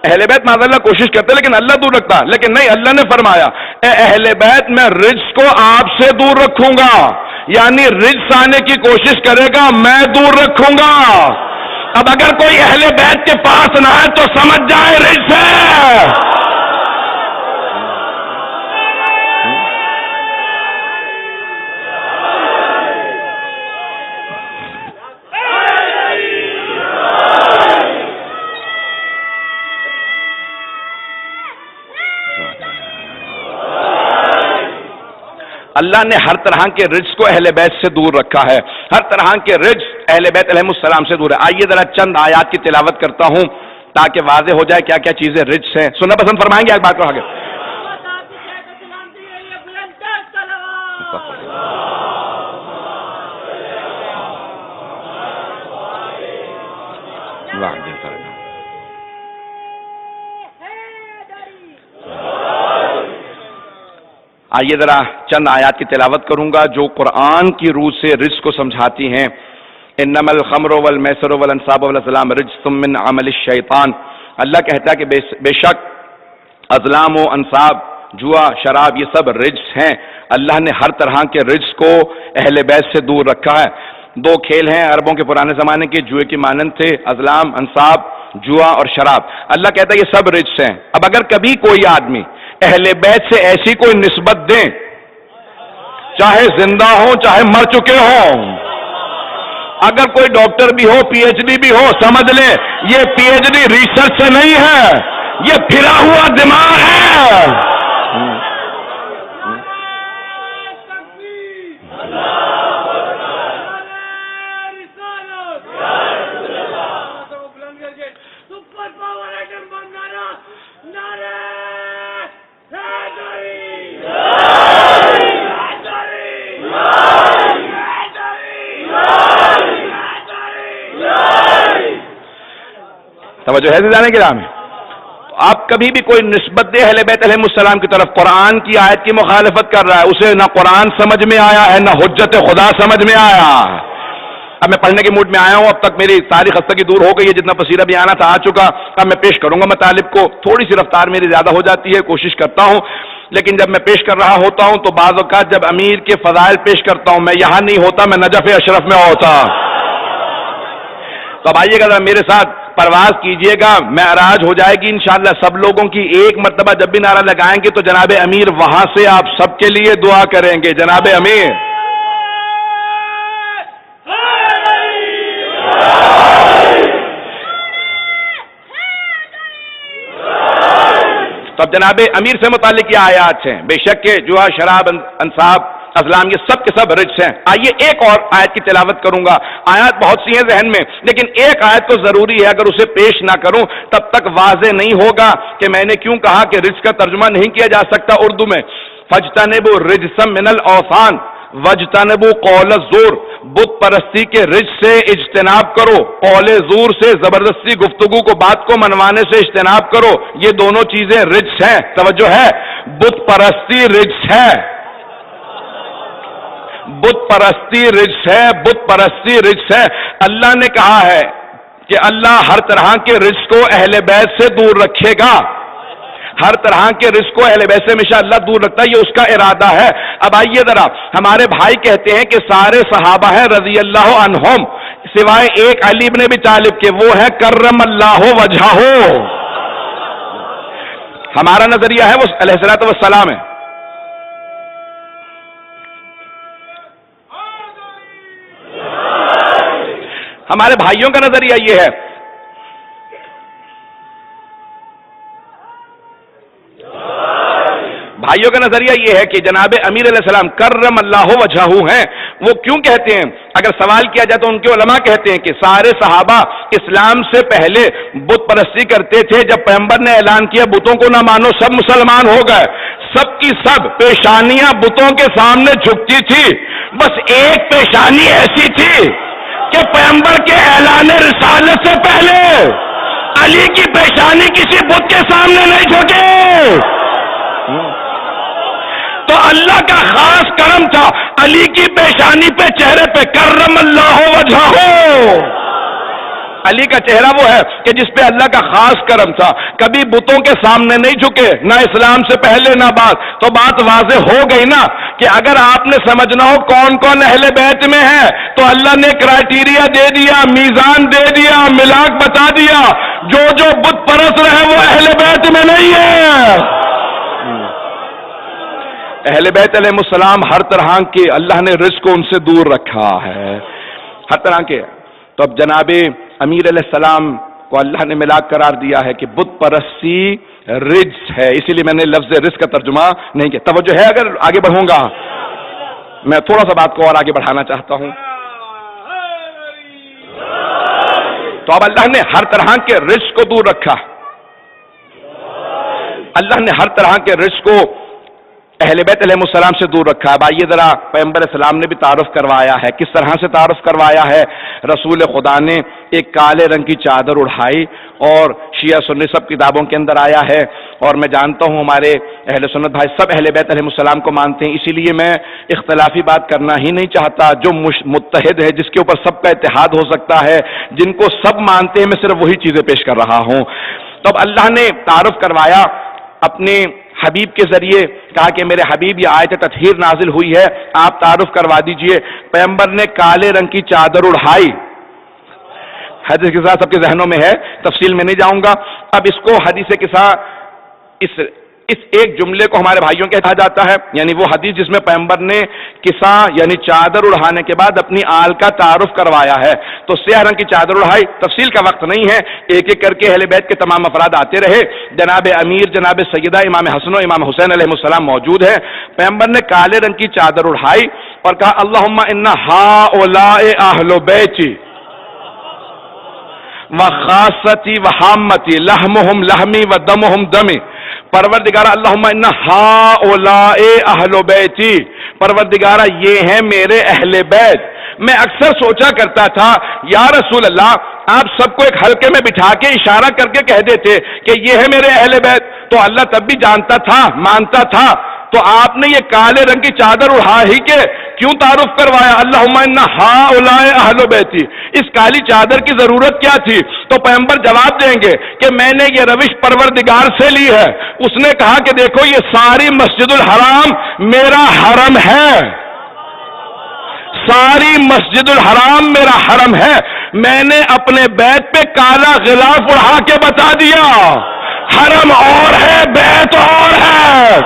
[SPEAKER 1] اہل بیت معاذ اللہ کوشش کرتے لیکن اللہ دور رکھتا. لیکن نہیں، اللہ نے فرمایا اے اہل بیت میں رجس کو آپ سے دور رکھوں گا، یعنی رجس آنے کی کوشش کرے گا میں دور رکھوں گا. اب اگر کوئی اہل بیت کے پاس نہ ہے تو سمجھ جائے رجس ہے. اللہ نے ہر طرح کے رجس کو اہل بیت سے دور رکھا ہے، ہر طرح کے رجس اہل بیت علیہ السلام سے دور ہے. آئیے ذرا چند آیات کی تلاوت کرتا ہوں تاکہ واضح ہو جائے کیا کیا چیزیں رجس ہیں. سننا پسند فرمائیں گے ایک بات کو آگے؟ آئیے ذرا چند آیات کی تلاوت کروں گا جو قرآن کی روح سے رجس کو سمجھاتی ہیں. انما الخمر والمیسر والانصاب والازلام رجس من عمل الشیطان. اللہ کہتا ہے کہ بے شک ازلام و انصاب، جوا، شراب، یہ سب رجس ہیں. اللہ نے ہر طرح کے رجس کو اہل بیت سے دور رکھا ہے. 2 کھیل ہیں عربوں کے پرانے زمانے کے، جوئے کی مانند تھے، ازلام، انصاب، جوا اور شراب. اللہ کہتا ہے یہ سب رجس ہیں. اب اگر کبھی کوئی آدمی اہل بیت سے ایسی کوئی نسبت دیں، چاہے زندہ ہو چاہے مر چکے ہوں، اگر کوئی ڈاکٹر بھی ہو، پی ایچ ڈی بھی ہو، سمجھ لے یہ پی ایچ ڈی ریسرچ سے نہیں ہے، یہ پھرا ہوا دماغ ہے. توجہ ہے زیادہ گرام ہے. آپ کبھی بھی کوئی نسبت دے اہل بیت علیہ السلام کی طرف، قرآن کی آیت کی مخالفت کر رہا ہے، اسے نہ قرآن سمجھ میں آیا ہے نہ حجت خدا سمجھ میں آیا. اب میں پڑھنے کے موڈ میں آیا ہوں، اب تک میری ساری خستگی دور ہو گئی ہے، جتنا پسیرہ بھی آنا تھا آ چکا. اب میں پیش کروں گا مطالب کو، تھوڑی سی رفتار میری زیادہ ہو جاتی ہے، کوشش کرتا ہوں، لیکن جب میں پیش کر رہا ہوتا ہوں تو بعض اوقات جب امیر کے فضائل پیش کرتا ہوں، میں یہاں نہیں ہوتا، میں نجف اشرف میں ہوتا. تو اب آئیے گا میرے ساتھ پرواز کیجئے گا، معراج ہو جائے گی انشاءاللہ سب لوگوں کی. ایک مرتبہ جب بھی نعرہ لگائیں گے تو جناب امیر وہاں سے آپ سب کے لیے دعا کریں گے. جناب امیر تو اب جناب امیر سے متعلق یہ آیات ہیں. بے شک کہ جو شراب انصاب اسلام یہ سب کے سب رجس ہیں. آئیے ایک اور آیت کی تلاوت کروں گا. آیات بہت سی ہیں ذہن میں، لیکن ایک آیت تو ضروری ہے، اگر اسے پیش نہ کروں تب تک واضح نہیں ہوگا کہ میں نے کیوں کہا کہ رجس کا ترجمہ نہیں کیا جا سکتا اردو میں. فَاجْتَنِبُوا الرِّجْسَ مِنَ الْأَوْثَانِ وَاجْتَنِبُوا قَوْلَ الزُّورِ. بت پرستی کے رجس سے اجتناب کرو، قول زور سے زبردستی گفتگو کو بات کو منوانے سے اجتناب کرو. یہ دونوں چیزیں رجس ہیں. توجہ ہے، بت پرستی رجس ہے، بت پرستی رجس ہے، بت پرستی رجس ہے. اللہ نے کہا ہے کہ اللہ ہر طرح کے رجس کو اہل بیت سے دور رکھے گا. ہر طرح کے رزق کو اہل بیت سے ہمیشہ اللہ دور رکھتا ہے، یہ اس کا ارادہ ہے. اب آئیے ذرا، ہمارے بھائی کہتے ہیں کہ سارے صحابہ ہیں رضی اللہ عنہم سوائے ایک علی بن ابی طالب کے، وہ ہے کرم اللہ وجہہ. ہمارا نظریہ ہے وہ علیہ الصلوۃ والسلام ہے. ہمارے بھائیوں کا نظریہ یہ ہے، بھائیوں کا نظریہ یہ ہے کہ جناب امیر علیہ السلام کرم اللہ وجہہ ہیں. وہ کیوں کہتے ہیں؟ اگر سوال کیا جائے تو ان کے علماء کہتے ہیں کہ سارے صحابہ اسلام سے پہلے بت پرستی کرتے تھے. جب پیغمبر نے اعلان کیا بتوں کو نہ مانو، سب مسلمان ہو گئے. سب کی سب پیشانیاں بتوں کے سامنے جھکتی تھی، بس ایک پیشانی ایسی تھی کہ پیغمبر کے اعلان رسالت سے پہلے علی کی پیشانی کسی بت کے سامنے نہیں جھکے. تو اللہ کا خاص کرم تھا علی کی پیشانی پہ، چہرے پہ کرم اللہ وجہہ. علی کا چہرہ وہ ہے کہ جس پہ اللہ کا خاص کرم تھا. کبھی بتوں کے سامنے نہیں جھکے، نہ اسلام سے پہلے نہ بعد. تو بات واضح ہو گئی نا کہ اگر آپ نے سمجھنا ہو کون کون اہل بیت میں ہے تو اللہ نے کرائٹیریا دے دیا، میزان دے دیا، ملاک بتا دیا. جو بت پرست رہے وہ اہل بیت میں نہیں ہے. اہل بیت علیہ السلام ہر طرح کے اللہ نے رزق کو ان سے دور رکھا ہے، ہر طرح کے. تو اب جناب امیر علیہ السلام کو اللہ نے ملاک قرار دیا ہے کہ بت پرستی رجس ہے، اسی لیے میں نے لفظ رزق کا ترجمہ نہیں کیا. توجہ ہے، اگر آگے بڑھوں گا میں تھوڑا سا بات کو اور آگے بڑھانا چاہتا ہوں. تو اب اللہ نے ہر طرح کے رزق کو دور رکھا، اللہ نے ہر طرح کے رزق کو اہل بیت علیہ السلام سے دور رکھا ہے. آئیے ذرا پیغمبر السلام نے بھی تعارف کروایا ہے. کس طرح سے تعارف کروایا ہے؟ رسول خدا نے ایک کالے رنگ کی چادر اڑھائی اور شیعہ سنی سب کتابوں کے اندر آیا ہے، اور میں جانتا ہوں ہمارے اہل سنت بھائی سب اہل بیت علیہ السلام کو مانتے ہیں، اسی لیے میں اختلافی بات کرنا ہی نہیں چاہتا. جو متحد ہے، جس کے اوپر سب کا اتحاد ہو سکتا ہے، جن کو سب مانتے ہیں، میں صرف وہی چیزیں پیش کر رہا ہوں. تو اب اللہ نے تعارف کروایا اپنے حبیب کے ذریعے، کہا کہ میرے حبیب یہ آیت تطہیر نازل ہوئی ہے، آپ تعارف کروا دیجئے. پیغمبر نے کالے رنگ کی چادر اڑھائی، حدیث کے ساتھ سب کے ذہنوں میں ہے، تفصیل میں نہیں جاؤں گا. اب اس کو حدیث کے ساتھ اس ایک جملے کو ہمارے بھائیوں کے کہا جاتا ہے، یعنی وہ حدیث جس میں پیغمبر نے کسا یعنی چادر اڑھانے کے بعد اپنی آل کا تعارف کروایا ہے. تو سیاہ رنگ کی چادر اڑھائی، تفصیل کا وقت نہیں ہے، ایک ایک کر کے اہل بیت کے تمام افراد آتے رہے. جناب امیر جناب سیدہ امام حسن و امام حسین علیہ السلام موجود ہیں. پیغمبر نے کالے رنگ کی چادر اڑھائی اور کہا اللہم ان ہؤلاء اہل بیتی وخاصتی وحامتی لحمہم لحمی ودمہم دمی. پروردگارہ اللہم ان ہؤلاء اہل بیتی، پروردگارہ یہ ہیں میرے اہل بیت. میں اکثر سوچا کرتا تھا یا رسول اللہ آپ سب کو ایک حلقے میں بٹھا کے اشارہ کر کے کہہ دیتے کہ یہ ہے میرے اہل بیت، تو اللہ تب بھی جانتا تھا، مانتا تھا. تو آپ نے یہ کالے رنگ کی چادر اڑا ہی کے کیوں تعارف کروایا اللہم ان ہؤلاء اہل بیتی؟ اس کالی چادر کی ضرورت کیا تھی؟ تو پیغمبر جواب دیں گے کہ میں نے یہ روش پروردگار سے لی ہے. اس نے کہا کہ دیکھو یہ ساری مسجد الحرام میرا حرم ہے، ساری مسجد الحرام میرا حرم ہے. میں نے اپنے بیت پہ کالا غلاف اڑا کے بتا دیا حرم اور ہے بیت اور ہے،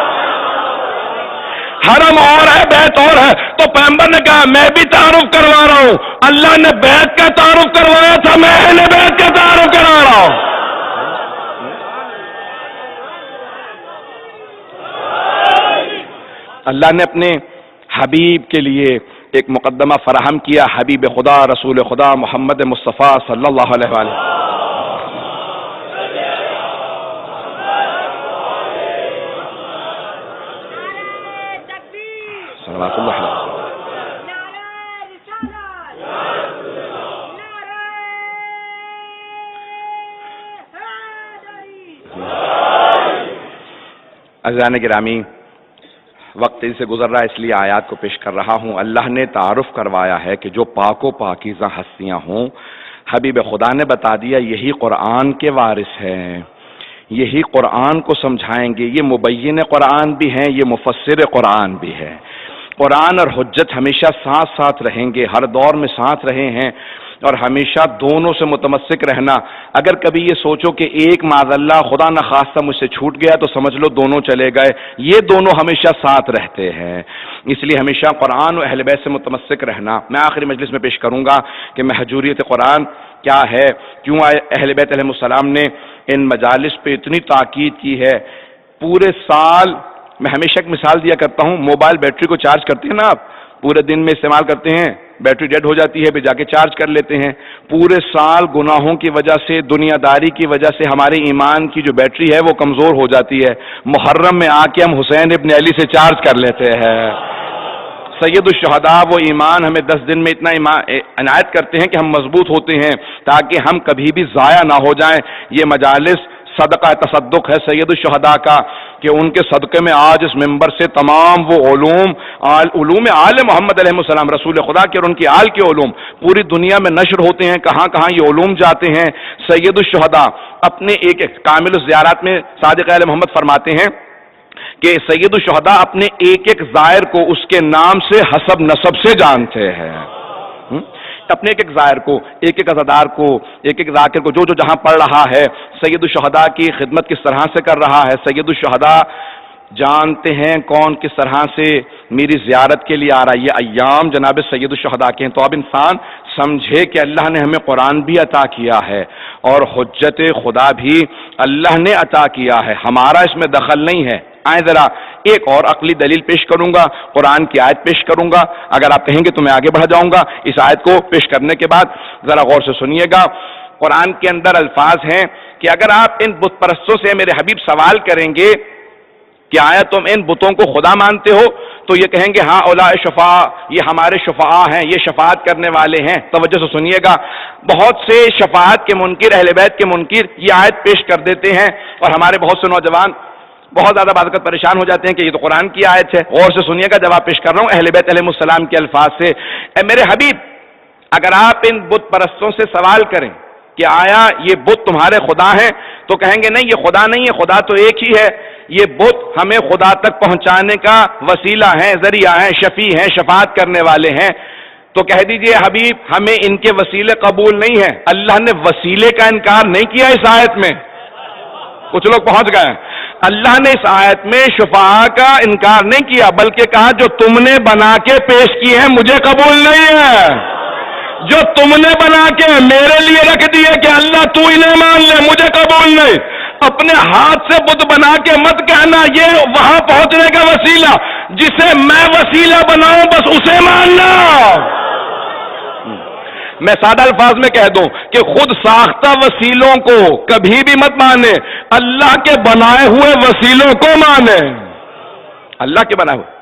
[SPEAKER 1] حرم اور ہے بیت اور ہے. تو پیغمبر نے کہا میں بھی تعارف کروا رہا ہوں، اللہ نے بیت کا تعارف کروایا تھا، میں اہل بیت کا تعارف کروا رہا ہوں. اللہ نے اپنے حبیب کے لیے ایک مقدمہ فراہم کیا، حبیب خدا رسول خدا محمد مصطفیٰ صلی اللہ علیہ وآلہ. صلوات اللہ علیہ. عزیزان گرامی، وقت تیزی سے گزر رہا ہے اس لیے آیات کو پیش کر رہا ہوں. اللہ نے تعارف کروایا ہے کہ جو پاک و پاکیزہ ہستیاں ہوں، حبیب خدا نے بتا دیا یہی قرآن کے وارث ہیں، یہی قرآن کو سمجھائیں گے. یہ مبین قرآن بھی ہیں، یہ مفسر قرآن بھی ہے. قرآن اور حجت ہمیشہ ساتھ ساتھ رہیں گے، ہر دور میں ساتھ رہے ہیں، اور ہمیشہ دونوں سے متمسک رہنا. اگر کبھی یہ سوچو کہ ایک معاذ اللہ خدا نخواستہ مجھ سے چھوٹ گیا تو سمجھ لو دونوں چلے گئے، یہ دونوں ہمیشہ ساتھ رہتے ہیں. اس لیے ہمیشہ قرآن و اہل بیت سے متمسک رہنا. میں آخری مجلس میں پیش کروں گا کہ محجوریت قرآن کیا ہے، کیوں اہل بیت علیہ السلام نے ان مجالس پہ اتنی تاکید کی ہے. پورے سال میں ہمیشہ ایک مثال دیا کرتا ہوں، موبائل بیٹری کو چارج کرتے ہیں نا، آپ پورے دن میں استعمال کرتے ہیں، بیٹری ڈیڈ ہو جاتی ہے، پھر جا کے چارج کر لیتے ہیں. پورے سال گناہوں کی وجہ سے، دنیا داری کی وجہ سے ہمارے ایمان کی جو بیٹری ہے وہ کمزور ہو جاتی ہے. محرم میں آ کے ہم حسین ابن علی سے چارج کر لیتے ہیں. سید الشہداء وہ ایمان ہمیں 10 دن میں اتنا عنایت کرتے ہیں کہ ہم مضبوط ہوتے ہیں تاکہ ہم کبھی بھی ضائع نہ ہو جائیں. یہ مجالس صدقہ تصدق ہے سید الشہداء کا کہ ان کے صدقے میں آج اس ممبر سے تمام وہ علوم آل محمد علیہ السلام رسول خدا کے اور ان کی آل کے علوم پوری دنیا میں نشر ہوتے ہیں. کہاں کہاں یہ علوم جاتے ہیں. سید الشہداء اپنے ایک کامل الزیارات میں صادق آل محمد فرماتے ہیں کہ سید الشہداء اپنے ایک ایک زائر کو اس کے نام سے حسب نسب سے جانتے ہیں. اپنے ایک ایک زائر کو، ایک ایک عزادار کو، ایک ایک ذاکر کو، جو جو جہاں پڑھ رہا ہے سید الشہداء کی خدمت کس طرح سے کر رہا ہے. سید الشہداء جانتے ہیں کون کس طرح سے میری زیارت کے لیے آ رہا ہے. یہ ایام جناب سید الشہداء کے ہیں. تو اب انسان سمجھے کہ اللہ نے ہمیں قرآن بھی عطا کیا ہے اور حجت خدا بھی اللہ نے عطا کیا ہے، ہمارا اس میں دخل نہیں ہے. آئیں ذرا ایک اور عقلی دلیل پیش کروں گا، قرآن کی آیت پیش کروں گا. اگر آپ کہیں گے تو میں آگے بڑھ جاؤں گا. اس آیت کو پیش کرنے کے بعد ذرا غور سے سنیے گا. قرآن کے اندر الفاظ ہیں کہ اگر آپ ان بت پرستوں سے میرے حبیب سوال کریں گے کہ آیا تم ان بتوں کو خدا مانتے ہو، تو یہ کہیں گے ہاں اولا شفاء، یہ ہمارے شفاء ہیں، یہ شفاعت کرنے والے ہیں. توجہ سے سنیے گا. بہت سے شفاعت کے منکر، اہل بیت کے منکر یہ آیت پیش کر دیتے ہیں اور ہمارے بہت سے نوجوان بہت زیادہ بعض وقت پریشان ہو جاتے ہیں کہ یہ تو قرآن کی آیت ہے. غور سے سنیے گا، جواب پیش کر رہا ہوں اہل بیت علیہ السلام کے الفاظ سے. اے میرے حبیب، اگر آپ ان بت پرستوں سے سوال کریں کہ آیا یہ بت تمہارے خدا ہیں، تو کہیں گے نہیں، یہ خدا نہیں ہے، خدا تو ایک ہی ہے. یہ بت ہمیں خدا تک پہنچانے کا وسیلہ ہیں، ذریعہ ہیں، شفیع ہیں، شفاعت کرنے والے ہیں. تو کہہ دیجئے حبیب ہمیں ان کے وسیلے قبول نہیں ہیں. اللہ نے وسیلے کا انکار نہیں کیا اس آیت میں. کچھ لوگ پہنچ گئے. اللہ نے اس آیت میں شفاعہ کا انکار نہیں کیا، بلکہ کہا جو تم نے بنا کے پیش کی ہیں مجھے قبول نہیں ہے. جو تم نے بنا کے میرے لیے رکھ دیے کہ اللہ تو انہیں مان لے، مجھے قبول نہیں. اپنے ہاتھ سے بت بنا کے مت کہنا یہ وہاں پہنچنے کا وسیلہ، جسے میں وسیلہ بناؤں بس اسے ماننا. میں سادہ الفاظ میں کہہ دوں کہ خود ساختہ وسیلوں کو کبھی بھی مت مانے، اللہ کے بنائے ہوئے وسیلوں کو مانے. اللہ کے بنائے ہوئے.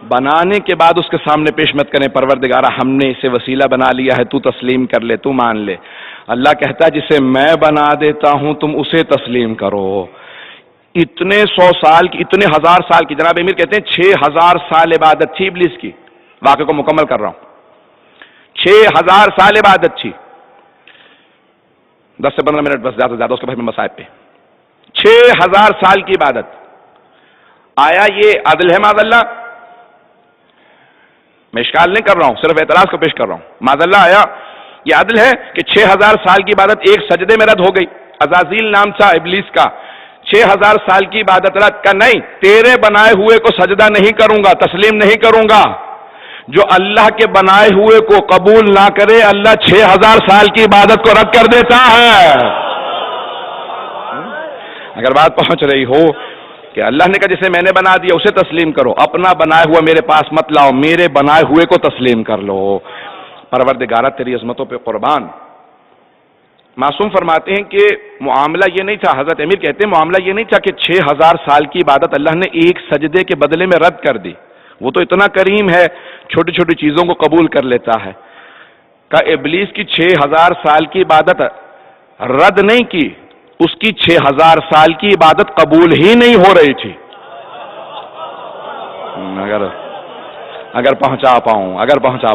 [SPEAKER 1] بنانے کے بعد اس کے سامنے پیش مت کریں پروردگارہ ہم نے اسے وسیلہ بنا لیا ہے، تو تسلیم کر لے، تو مان لے۔ اللہ کہتا ہے جسے میں بنا دیتا ہوں تم اسے تسلیم کرو۔ اتنے 100 سال کی، اتنے 1000 سال کی، جناب امیر کہتے ہیں 6000 سال عبادت تھی ابلیس کی، واقعے کو مکمل کر رہا ہوں، 6000 سال عبادت تھی، 10 سے 15 منٹ بس، زیادہ سے زیادہ، اس کے بعد میں مصائب پہ 6000 سال کی عبادت۔ آیا یہ عدل ہے معاذ اللہ؟ میں اشکال نہیں کر رہا ہوں، صرف اعتراض کو پیش کر رہا ہوں۔ معاذ اللہ آیا یہ عدل ہے کہ 6000 سال کی عبادت ایک سجدے میں رد ہو گئی؟ عزازیل نام تھا ابلیس کا، 6000 سال کی عبادت رد کا، نہیں تیرے بنائے ہوئے کو سجدہ نہیں کروں گا، تسلیم نہیں کروں گا۔ جو اللہ کے بنائے ہوئے کو قبول نہ کرے اللہ 6000 سال کی عبادت کو رد کر دیتا ہے۔ اگر بات پہنچ رہی ہو کہ اللہ نے کہا جسے میں نے بنا دیا اسے تسلیم کرو، اپنا بنایا ہوا میرے پاس مت لاؤ، میرے بنائے ہوئے کو تسلیم کر لو۔ پروردگارہ تیری عظمتوں پہ قربان۔ معصوم فرماتے ہیں کہ معاملہ یہ نہیں تھا، حضرت امیر کہتے ہیں معاملہ یہ نہیں تھا کہ 6000 سال کی عبادت اللہ نے ایک سجدے کے بدلے میں رد کر دی، وہ تو اتنا کریم ہے چھوٹی چھوٹی چیزوں کو قبول کر لیتا ہے۔ کہ ابلیس کی 6000 سال کی عبادت رد نہیں کی، اس کی 6000 سال کی عبادت قبول ہی نہیں ہو رہی تھی۔ اگر پہنچا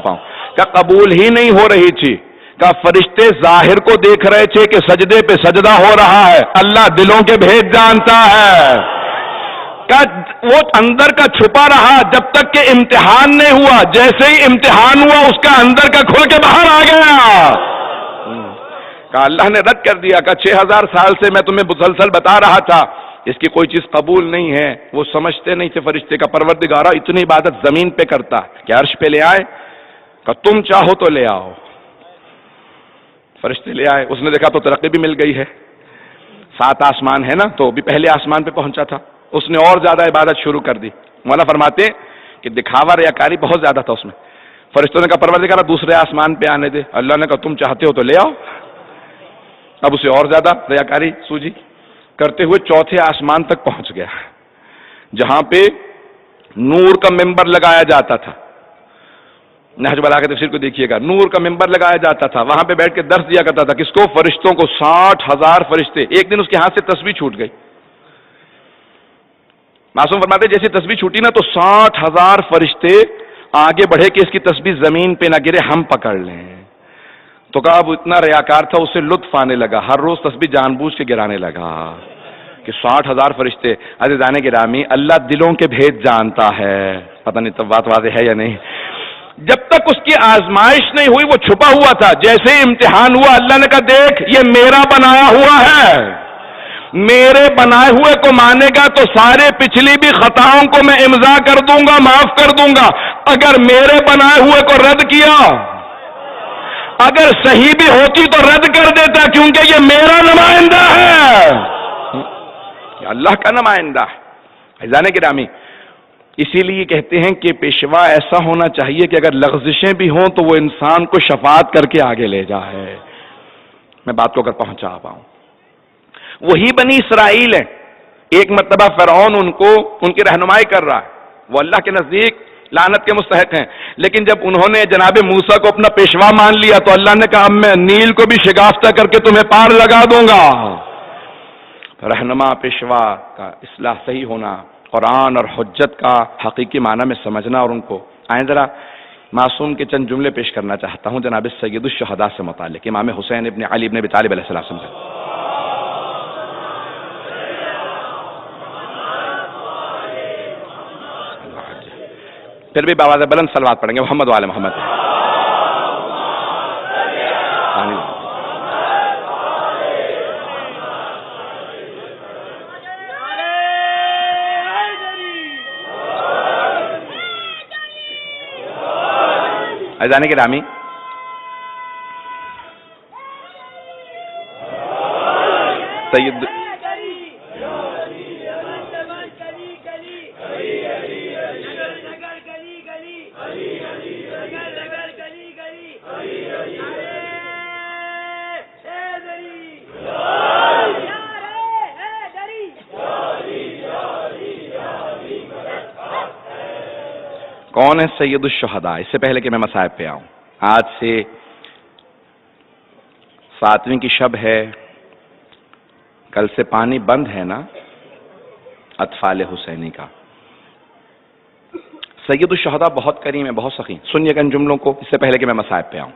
[SPEAKER 1] پاؤں کہ قبول ہی نہیں ہو رہی تھی، کہ فرشتے ظاہر کو دیکھ رہے تھے کہ سجدے پہ سجدہ ہو رہا ہے، اللہ دلوں کے بھید جانتا ہے، کہ وہ اندر کا چھپا رہا جب تک کہ امتحان نہیں ہوا، جیسے ہی امتحان ہوا اس کا اندر کا کھل کے باہر آ گیا۔ کہ اللہ نے رد کر دیا، کہ 6000 سال سے میں تمہیں مسلسل بتا رہا تھا اس کی کوئی چیز قبول نہیں ہے، وہ سمجھتے نہیں تھے فرشتے کا پروردگارہ اتنی عبادت زمین پہ کرتا کہ عرش پہ لے آئے، کہ تم چاہو تو لے آؤ۔ فرشتے لے آئے، اس نے دیکھا تو ترقی بھی مل گئی ہے، 7 آسمان ہے نا، تو بھی پہلے آسمان پہ پہنچا تھا، اس نے اور زیادہ عبادت شروع کر دی۔ مولا فرماتے کہ دکھاوا ریاکاری بہت زیادہ تھا اس میں۔ فرشتوں نے کہا پروردگارہ دوسرے آسمان پہ آنے دے، اللہ نے کہا تم چاہتے ہو تو لے آؤ۔ اب اسے اور زیادہ ریاکاری سوجی کرتے ہوئے 4تھے آسمان تک پہنچ گیا، جہاں پہ نور کا ممبر لگایا جاتا تھا۔ نہج بلاغہ تفسیر کو دیکھیے گا، نور کا ممبر لگایا جاتا تھا، وہاں پہ بیٹھ کے درس دیا کرتا تھا، کس کو؟ فرشتوں کو، 60,000 فرشتے۔ ایک دن اس کے ہاتھ سے تسبیح چھوٹ گئی، معصوم فرماتے جیسے تسبیح چھوٹی نا تو 60,000 فرشتے آگے بڑھے کہ اس کی تسبیح زمین پہ نہ گرے، ہم پکڑ لیں۔ تو کہا اب اتنا ریاکار تھا اسے لطف آنے لگا، ہر روز تسبیح جان بوجھ کے گرانے لگا کہ 60,000 فرشتے۔ عزیزان گرامی اللہ دلوں کے بھید جانتا ہے، پتہ نہیں تب بات واضح ہے یا نہیں۔ جب تک اس کی آزمائش نہیں ہوئی وہ چھپا ہوا تھا، جیسے ہی امتحان ہوا اللہ نے کہا دیکھ یہ میرا بنایا ہوا ہے، میرے بنائے ہوئے کو مانے گا تو سارے پچھلی بھی خطاؤں کو میں امضا کر دوں گا، معاف کر دوں گا۔ اگر میرے بنائے ہوئے کو رد کیا، اگر صحیح بھی ہوتی تو رد کر دیتا، کیونکہ یہ میرا نمائندہ ہے، یہ اللہ کا نمائندہ ہے۔ عزیزان گرامی اسی لیے کہتے ہیں کہ پیشوا ایسا ہونا چاہیے کہ اگر لغزشیں بھی ہوں تو وہ انسان کو شفاعت کر کے آگے لے جائے۔ میں بات کو اگر پہنچا پاؤں، وہی بنی اسرائیل ہیں، ایک مرتبہ فرعون ان کی رہنمائی کر رہا ہے، وہ اللہ کے نزدیک لعنت کے مستحق ہیں، لیکن جب انہوں نے جناب موسیٰ کو اپنا پیشوا مان لیا تو اللہ نے کہا اب میں نیل کو بھی شگافتہ کر کے تمہیں پار لگا دوں گا۔ رہنما پیشوا کا اصلاح صحیح ہونا، قرآن اور حجت کا حقیقی معنی میں سمجھنا، اور ان کو آئیں ذرا معصوم کے چند جملے پیش کرنا چاہتا ہوں جناب سید الشہداء سے متعلق، امام حسین ابن علی ابن ابی طالب علیہ السلام سے۔ پھر بھی بآواز بلند صلوات پڑھیں گے محمد وآل محمد۔ عزیزان گرامی سید کون ہے سید الشہداء؟ اس سے پہلے کہ میں مصائب پہ آؤں، آج سے 7ویں کی شب ہے، کل سے پانی بند ہے نا اطفال حسینی کا۔ سید الشہداء بہت کریم ہے، بہت سخی۔ سنیے گا ان جملوں کو اس سے پہلے کہ میں مصائب پہ آؤں۔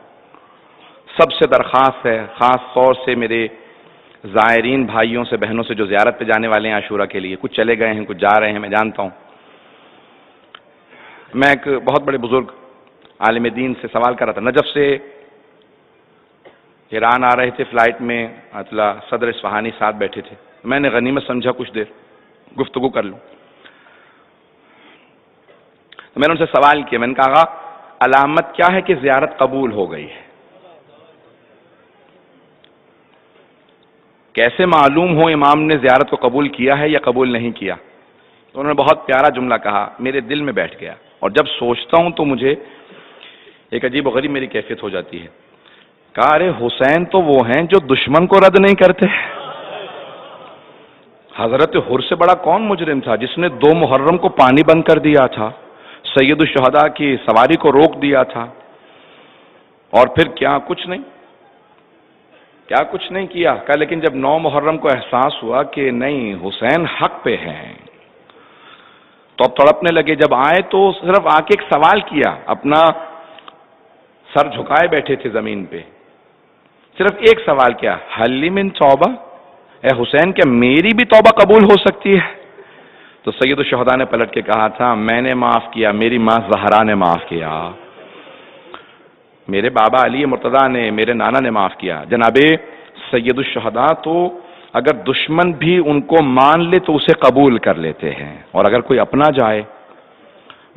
[SPEAKER 1] سب سے درخواست ہے، خاص طور سے میرے زائرین بھائیوں سے، بہنوں سے جو زیارت پہ جانے والے ہیں عاشورہ کے لیے، کچھ چلے گئے ہیں، کچھ جا رہے ہیں، میں جانتا ہوں۔ میں ایک بہت بڑے بزرگ عالم دین سے سوال کر رہا تھا، نجف سے ایران آ رہے تھے فلائٹ میں، اطلاع صدر اصفہانی ساتھ بیٹھے تھے، میں نے غنیمت سمجھا کچھ دیر گفتگو کر لوں۔ تو میں نے ان سے سوال کیا، میں نے کہا علامت کیا ہے کہ زیارت قبول ہو گئی ہے؟ کیسے معلوم ہو امام نے زیارت کو قبول کیا ہے یا قبول نہیں کیا؟ تو انہوں نے بہت پیارا جملہ کہا، میرے دل میں بیٹھ گیا، اور جب سوچتا ہوں تو مجھے ایک عجیب و غریب میری کیفیت ہو جاتی ہے۔ کہا ارے حسین تو وہ ہیں جو دشمن کو رد نہیں کرتے۔ حضرت حر سے بڑا کون مجرم تھا جس نے 2 محرم کو پانی بند کر دیا تھا، سید الشہداء کی سواری کو روک دیا تھا، اور پھر کیا کچھ نہیں کیا۔ کہا لیکن جب 9 محرم کو احساس ہوا کہ نہیں حسین حق پہ ہیں تو اب تڑپنے لگے۔ جب آئے تو صرف آ کے ایک سوال کیا، اپنا سر جھکائے بیٹھے تھے زمین پہ، صرف ایک سوال کیا، حل من توبہ، اے حسین کیا میری بھی توبہ قبول ہو سکتی ہے؟ تو سید الشہداء نے پلٹ کے کہا تھا میں نے معاف کیا، میری ماں زہرا نے معاف کیا، میرے بابا علی مرتضیٰ نے، میرے نانا نے معاف کیا۔ جناب سید الشہداء تو اگر دشمن بھی ان کو مان لے تو اسے قبول کر لیتے ہیں، اور اگر کوئی اپنا جائے۔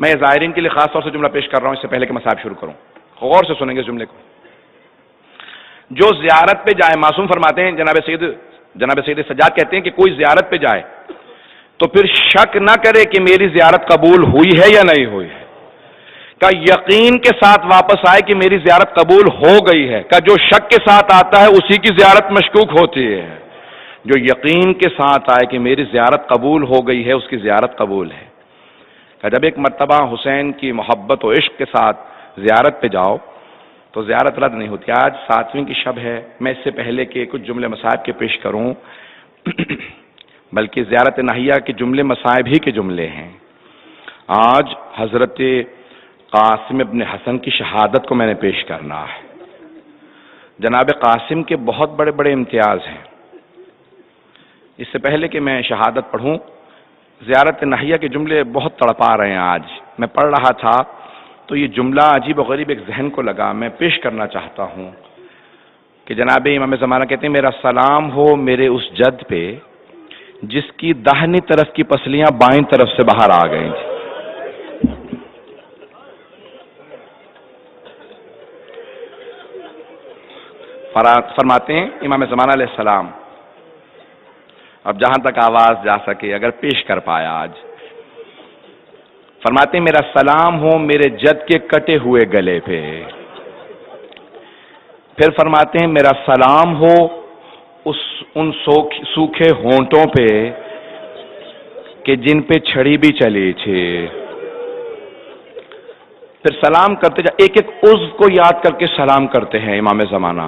[SPEAKER 1] میں زائرین کے لیے خاص طور سے جملہ پیش کر رہا ہوں اس سے پہلے کہ مصائب شروع کروں، غور سے سنیں گے اس جملے کو۔ جو زیارت پہ جائے، معصوم فرماتے ہیں، جناب سید سجاد کہتے ہیں کہ کوئی زیارت پہ جائے تو پھر شک نہ کرے کہ میری زیارت قبول ہوئی ہے یا نہیں ہوئی ہے، کہ یقین کے ساتھ واپس آئے کہ میری زیارت قبول ہو گئی ہے، کہ جو شک کے ساتھ آتا ہے اسی کی زیارت مشکوک ہوتی ہے، جو یقین کے ساتھ آئے کہ میری زیارت قبول ہو گئی ہے اس کی زیارت قبول ہے۔ کہ جب ایک مرتبہ حسین کی محبت و عشق کے ساتھ زیارت پہ جاؤ تو زیارت رد نہیں ہوتی۔ آج 7ویں کی شب ہے، میں اس سے پہلے کہ کچھ جملے مصائب کے پیش کروں بلکہ زیارت ناہیہ کے جملے مصائب ہی کے جملے ہیں۔ آج حضرت قاسم ابن حسن کی شہادت کو میں نے پیش کرنا ہے۔ جناب قاسم کے بہت بڑے بڑے امتیاز ہیں۔ اس سے پہلے کہ میں شہادت پڑھوں، زیارت ناہیہ کے جملے بہت تڑپا رہے ہیں۔ آج میں پڑھ رہا تھا تو یہ جملہ عجیب و غریب ایک ذہن کو لگا، میں پیش کرنا چاہتا ہوں کہ جناب امام زمانہ کہتے ہیں میرا سلام ہو میرے اس جد پہ جس کی داہنی طرف کی پسلیاں بائیں طرف سے باہر آ گئی تھیں۔ فرماتے ہیں امام زمانہ علیہ السلام، اب جہاں تک آواز جا سکے اگر پیش کر پایا آج، فرماتے ہیں میرا سلام ہو میرے جد کے کٹے ہوئے گلے پہ، پھر فرماتے ہیں میرا سلام ہو ان سوکھے ہونٹوں پہ کہ جن پہ چھڑی بھی چلی تھی۔ پھر سلام کرتے جا، ایک ایک عضو کو یاد کر کے سلام کرتے ہیں امام زمانہ۔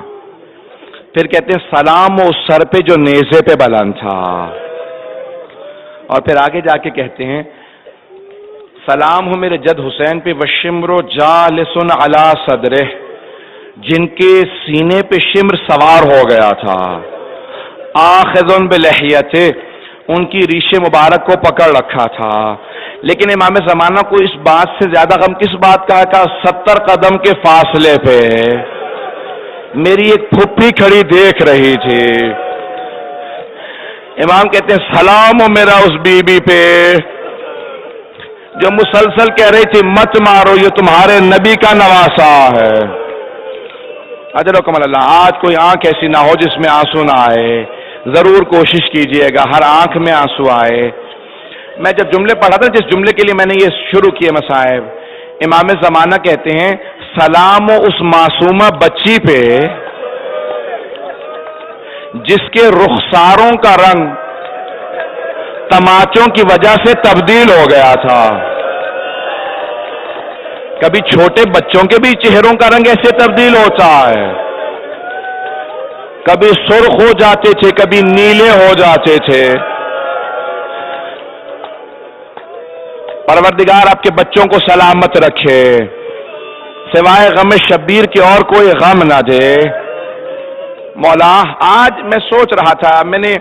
[SPEAKER 1] پھر کہتے ہیں سلام ہو سر پہ جو نیزے پہ بلند تھا، اور پھر آگے جا کے کہتے ہیں سلام ہو میرے جد حسین پہ وشمر جالسن علی صدرہ، جن کے سینے پہ شمر سوار ہو گیا تھا، آخذن بلحیتہ، ان کی ریش مبارک کو پکڑ رکھا تھا۔ لیکن امام زمانہ کو اس بات سے زیادہ غم کس بات کا ہے؟ 70 قدم کے فاصلے پہ میری ایک پھپھی کھڑی دیکھ رہی تھی۔ امام کہتے ہیں سلام ہو میرا اس بی بی پہ جو مسلسل کہہ رہی تھی مت مارو یہ تمہارے نبی کا نواسا ہے۔ اجرکم اللہ۔ آج کوئی آنکھ ایسی نہ ہو جس میں آنسو نہ آئے، ضرور کوشش کیجئے گا ہر آنکھ میں آنسو آئے۔ میں جب جملے پڑھا تھا، جس جملے کے لیے میں نے یہ شروع کیے مصائب، امام زمانہ کہتے ہیں سلام اس معصومہ بچی پہ جس کے رخساروں کا رنگ تماچوں کی وجہ سے تبدیل ہو گیا تھا۔ کبھی چھوٹے بچوں کے بھی چہروں کا رنگ ایسے تبدیل ہوتا ہے، کبھی سرخ ہو جاتے تھے، کبھی نیلے ہو جاتے تھے۔ پروردگار آپ کے بچوں کو سلامت رکھے، سوائے غم شبیر کے اور کوئی غم نہ دے۔ مولا آج میں سوچ رہا تھا، میں نے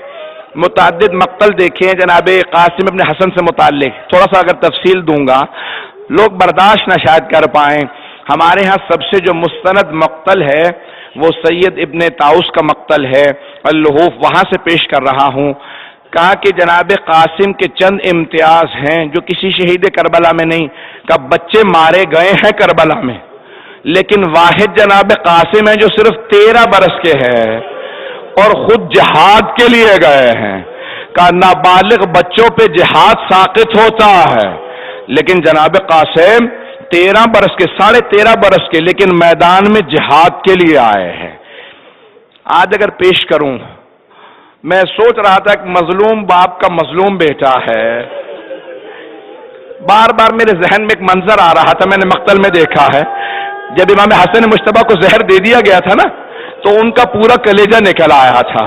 [SPEAKER 1] متعدد مقتل دیکھے ہیں جناب قاسم ابن حسن سے متعلق، تھوڑا سا اگر تفصیل دوں گا لوگ برداشت نہ شاید کر پائیں۔ ہمارے ہاں سب سے جو مستند مقتل ہے وہ سید ابن طاؤس کا مقتل ہے، اللحوف، وہاں سے پیش کر رہا ہوں۔ کہا کہ جناب قاسم کے چند امتیاز ہیں جو کسی شہید کربلا میں نہیں، کہ بچے مارے گئے ہیں کربلا میں، لیکن واحد جناب قاسم ہیں جو صرف 13 برس کے ہیں اور خود جہاد کے لیے گئے ہیں۔ کہ نابالغ بچوں پہ جہاد ساقط ہوتا ہے، لیکن جناب قاسم 13 برس کے، 13.5 برس کے، لیکن میدان میں جہاد کے لیے آئے ہیں۔ آج اگر پیش کروں، میں سوچ رہا تھا کہ مظلوم باپ کا مظلوم بیٹا ہے، بار بار میرے ذہن میں ایک منظر آ رہا تھا، میں نے مقتل میں دیکھا ہے، جب امام حسن مجتبیٰ کو زہر دے دیا گیا تھا نا تو ان کا پورا کلیجہ نکل آیا تھا۔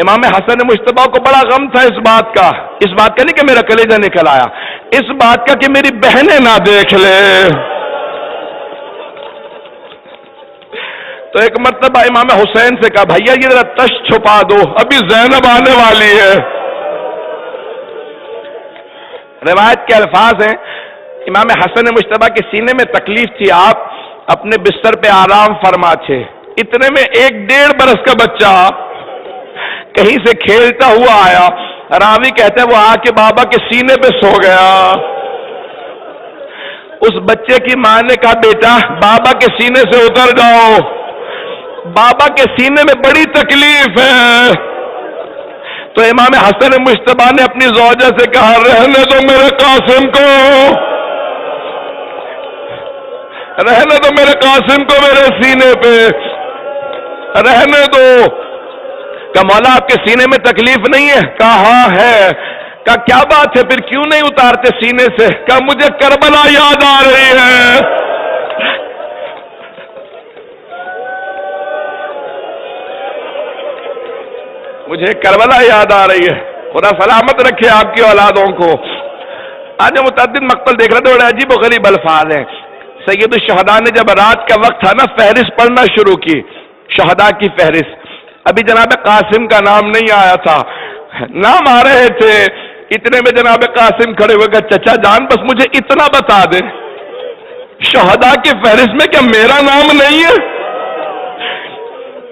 [SPEAKER 1] امام حسن مجتبیٰ کو بڑا غم تھا اس بات کا نہیں کہ میرا کلیجہ نکل آیا، اس بات کا کہ میری بہنیں نہ دیکھ لے۔ تو ایک مرتبہ امام حسین سے کہا بھیا یہ ذرا تش چھپا دو، ابھی زینب آنے والی ہے۔ روایت کے الفاظ ہیں، امام حسن مجتبیٰ کے سینے میں تکلیف تھی، آپ اپنے بستر پہ آرام فرما تھے، اتنے میں 1.5 برس کا بچہ کہیں سے کھیلتا ہوا آیا، راوی کہتے ہیں وہ آ کے بابا کے سینے پہ سو گیا۔ اس بچے کی ماں نے کہا بیٹا بابا کے سینے سے اتر جاؤ، بابا کے سینے میں بڑی تکلیف ہے۔ تو امام حسن مجتبیٰ نے اپنی زوجہ سے کہا رہنے دو میرے قاسم کو، رہنے دو میرے قاسم کو میرے سینے پہ، رہنے دو۔ کہ مولا آپ کے سینے میں تکلیف نہیں ہے؟ کہا ہاں ہے۔ کہا کیا بات ہے پھر کیوں نہیں اتارتے سینے سے؟ کہا مجھے کربلا یاد آ رہی ہے۔ مجھے کربلا یاد آ رہی ہے۔ خدا سلامت رکھے آپ کی اولادوں کو۔ آج متعدد مقتل دیکھ رہے تھے، بڑے عجیب و غریب الفاظ ہیں۔ سید الشہداء نے جب رات کا وقت تھا نا فہرست پڑھنا شروع کی، شہداء کی فہرست، ابھی جناب قاسم کا نام نہیں آیا تھا، نام آ رہے تھے، اتنے میں جناب قاسم کھڑے ہوئے کہ چچا جان بس مجھے اتنا بتا دے، شہداء کی فہرست میں کیا میرا نام نہیں ہے؟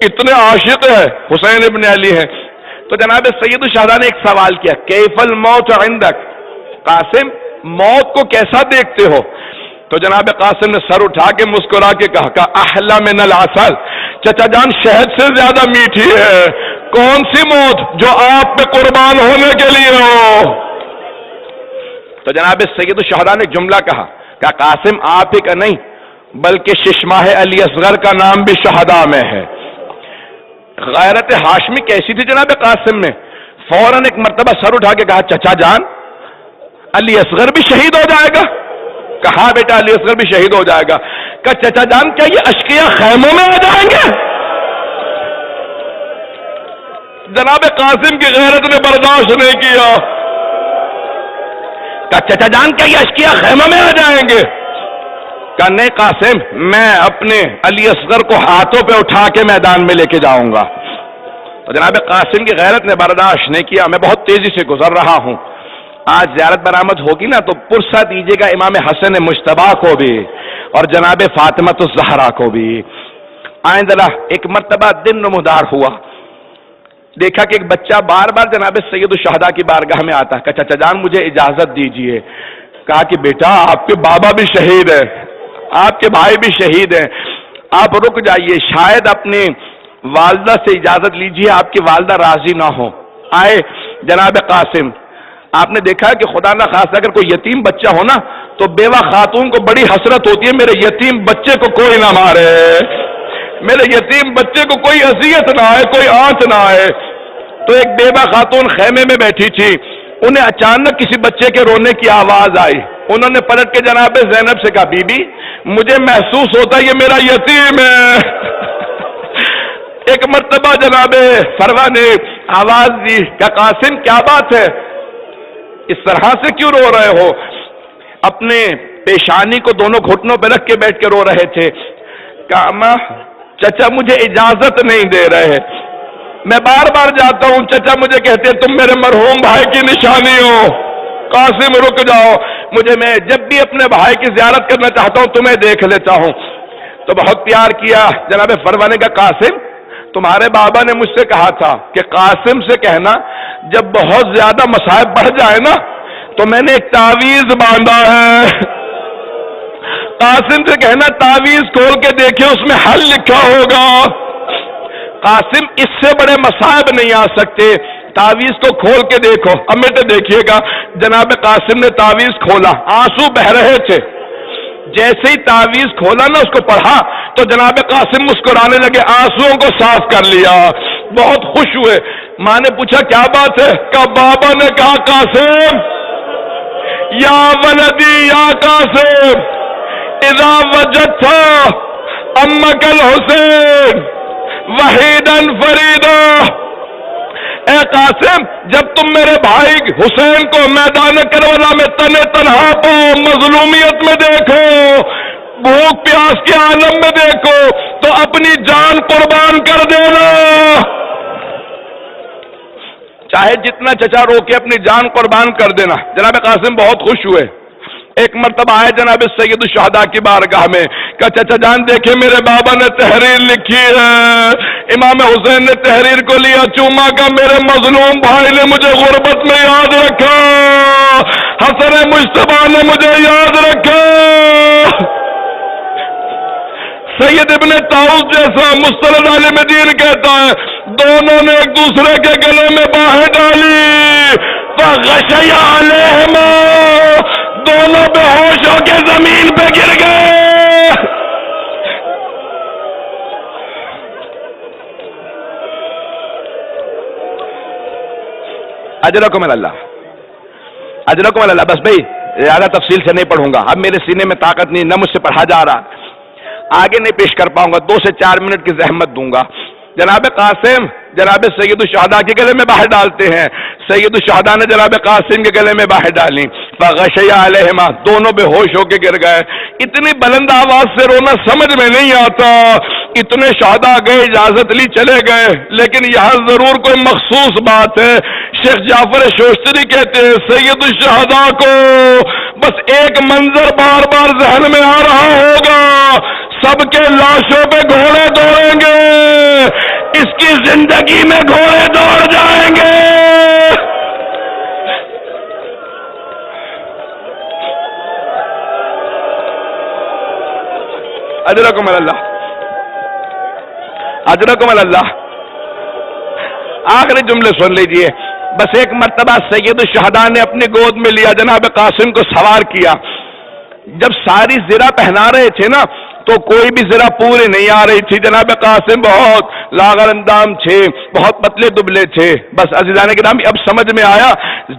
[SPEAKER 1] اتنے عاشق ہے حسین ابن علی ہیں۔ تو جناب سید الشہداء نے ایک سوال کیا، کیف الموت عندک، قاسم موت کو کیسا دیکھتے ہو؟ تو جناب قاسم نے سر اٹھا کے مسکرا کے کہا احلی من العسل، چچا جان شہد سے زیادہ میٹھی ہے۔ کون سی موت؟ جو آپ پہ قربان ہونے کے لیے ہو۔ تو جناب سید الشہداء نے جملہ کہا کہ قاسم آپ ہی کا نہیں بلکہ ششماہ علی اصغر کا نام بھی شہداء میں ہے۔ غیرت ہاشمی کیسی تھی جناب قاسم میں، فوراً ایک مرتبہ سر اٹھا کے کہا چچا جان علی اصغر بھی شہید ہو جائے گا؟ کہا بیٹا علی اصغر بھی شہید ہو جائے گا۔ کہا چچا جان کیا یہ اشقیاء خیموں میں آ جائیں گے؟ جناب قاسم کی غیرت نے برداشت نہیں کیا۔ کہا چچا جان کیا یہ اشقیاء خیموں میں آ جائیں گے؟ کہا نہیں قاسم میں اپنے علی اصغر کو ہاتھوں پہ اٹھا کے میدان میں لے کے جاؤں گا۔ تو جناب قاسم کی غیرت نے برداشت نہیں کیا۔ میں بہت تیزی سے گزر رہا ہوں، آج زیارت برآمد ہوگی نا تو پرسہ دیجیے گا امام حسن مجتبیٰ کو بھی اور جناب فاطمۃ الزہرا کو بھی۔ آئیں ذرا، ایک مرتبہ دن نمودار ہوا، دیکھا کہ ایک بچہ بار بار جناب سید الشہداء کی بارگاہ میں آتا، کہا چچا جان مجھے اجازت دیجیے۔ کہا کہ بیٹا آپ کے بابا بھی شہید ہے، آپ کے بھائی بھی شہید ہیں، آپ رک جائیے، شاید اپنی والدہ سے اجازت لیجیے، آپ کی والدہ راضی نہ ہو۔ آئے جناب قاسم، آپ نے دیکھا کہ خدا نہ خاص اگر کوئی یتیم بچہ ہو نا تو بیوہ خاتون کو بڑی حسرت ہوتی ہے میرے یتیم بچے کو کوئی نہ مارے، میرے یتیم بچے کو کوئی اذیت نہ آئے، کوئی آنچ نہ آئے۔ تو ایک بیوہ خاتون خیمے میں بیٹھی تھی، انہیں اچانک کسی بچے کے رونے کی آواز آئی. انہوں نے پلٹ کے جناب زینب سے کہا بی بی مجھے محسوس ہوتا ہے یہ میرا یتیم ہے. ایک مرتبہ جناب فروا نے آواز دی کہ قاسم کیا بات ہے، اس طرح سے کیوں رو رہے ہو؟ اپنے پیشانی کو دونوں گھٹنوں پہ رکھ کے بیٹھ کے رو رہے تھے. کہا اماں چچا مجھے اجازت نہیں دے رہے، میں بار بار جاتا ہوں، چچا مجھے کہتے تم میرے مرحوم بھائی کی نشانی ہو، قاسم رک جاؤ، میں جب بھی اپنے بھائی کی زیارت کرنا چاہتا ہوں تمہیں دیکھ لیتا ہوں. تو بہت پیار کیا. جناب فروا نے کہا قاسم تمہارے بابا نے مجھ سے کہا تھا کہ قاسم سے کہنا جب بہت زیادہ مصائب بڑھ جائے نا تو میں نے ایک تعویذ باندھا ہے، قاسم سے کہنا تعویذ کھول کے دیکھیں اس میں حل لکھا ہوگا. قاسم اس سے بڑے مصائب نہیں آ سکتے، تعویذ کو کھول کے دیکھو. اب بیٹے دیکھیے گا جناب قاسم نے تعویذ کھولا، آنسو بہ رہے تھے. جیسے ہی تعویذ کھولا نا اس کو پڑھا تو جناب قاسم مسکرانے لگے، آنسوؤں کو صاف کر لیا، بہت خوش ہوئے. ماں نے پوچھا کیا بات ہے؟ کہ بابا نے کہا قاسم یا ولدی یا قاسم اذا وجدت امک الحسین وحیدن فریدا، اے قاسم جب تم میرے بھائی حسین کو میدان کربلا میں تنے تنہا پاؤ، مظلومیت میں دیکھو، بھوک پیاس کے عالم میں دیکھو تو اپنی جان قربان کر دینا. چاہے جتنا چچا رو کے اپنی جان قربان کر دینا. جناب قاسم بہت خوش ہوئے. ایک مرتبہ آئے جناب سید الشہداء کی بارگاہ میں کہ چچا جان دیکھے میرے بابا نے تحریر لکھی ہے. امام حسین نے تحریر کو لیا، چوما کا میرے مظلوم بھائی نے مجھے غربت میں یاد رکھا، حسن مجتبیٰ نے مجھے یاد رکھا. سید ابن طاؤس جیسا مستند عالم دین کہتا ہے دونوں نے ایک دوسرے کے گلے میں باہیں ڈالی، فغشی علیہما، دونوں بے ہوش ہو کے زمین پہ گر گئے. اجرکم اللہ، اجرکم اللہ. بس بھائی زیادہ تفصیل سے نہیں پڑھوں گا، اب میرے سینے میں طاقت نہیں، نہ مجھ سے پڑھا جا رہا، آگے نہیں پیش کر پاؤں گا، 2 سے 4 منٹ کی زحمت دوں گا. جناب قاسم جناب سید الشہداء کے گلے میں باہیں ڈالتے ہیں. سید الشہداء نے جناب قاسم کے گلے میں باہیں ڈالی، فغشی علیہما، دونوں بے ہوش ہو کے گر گئے. اتنی بلند آواز سے رونا سمجھ میں نہیں آتا. اتنے شہداء گئے، اجازت لی چلے گئے، لیکن یہاں ضرور کوئی مخصوص بات ہے. شیخ جعفر شوشتری کہتے ہیں سید الشہداء کو بس ایک منظر بار بار ذہن میں آ رہا ہوگا، سب کے لاشوں پہ گھوڑے دوڑیں گے، اس کی زندگی میں گھوڑے دوڑ جائیں گے. اجرکم اللہ، اجرکم اللہ. آخری جملے سن لیجئے. بس ایک مرتبہ سید الشہداء نے اپنی گود میں لیا، جناب قاسم کو سوار کیا. جب ساری زرہ پہنا رہے تھے نا تو کوئی بھی زرہ پوری نہیں آ رہی تھی. جناب قاسم بہت لاغر اندام تھے، بہت پتلے دبلے تھے. بس عزیزان گرامی اب سمجھ میں آیا،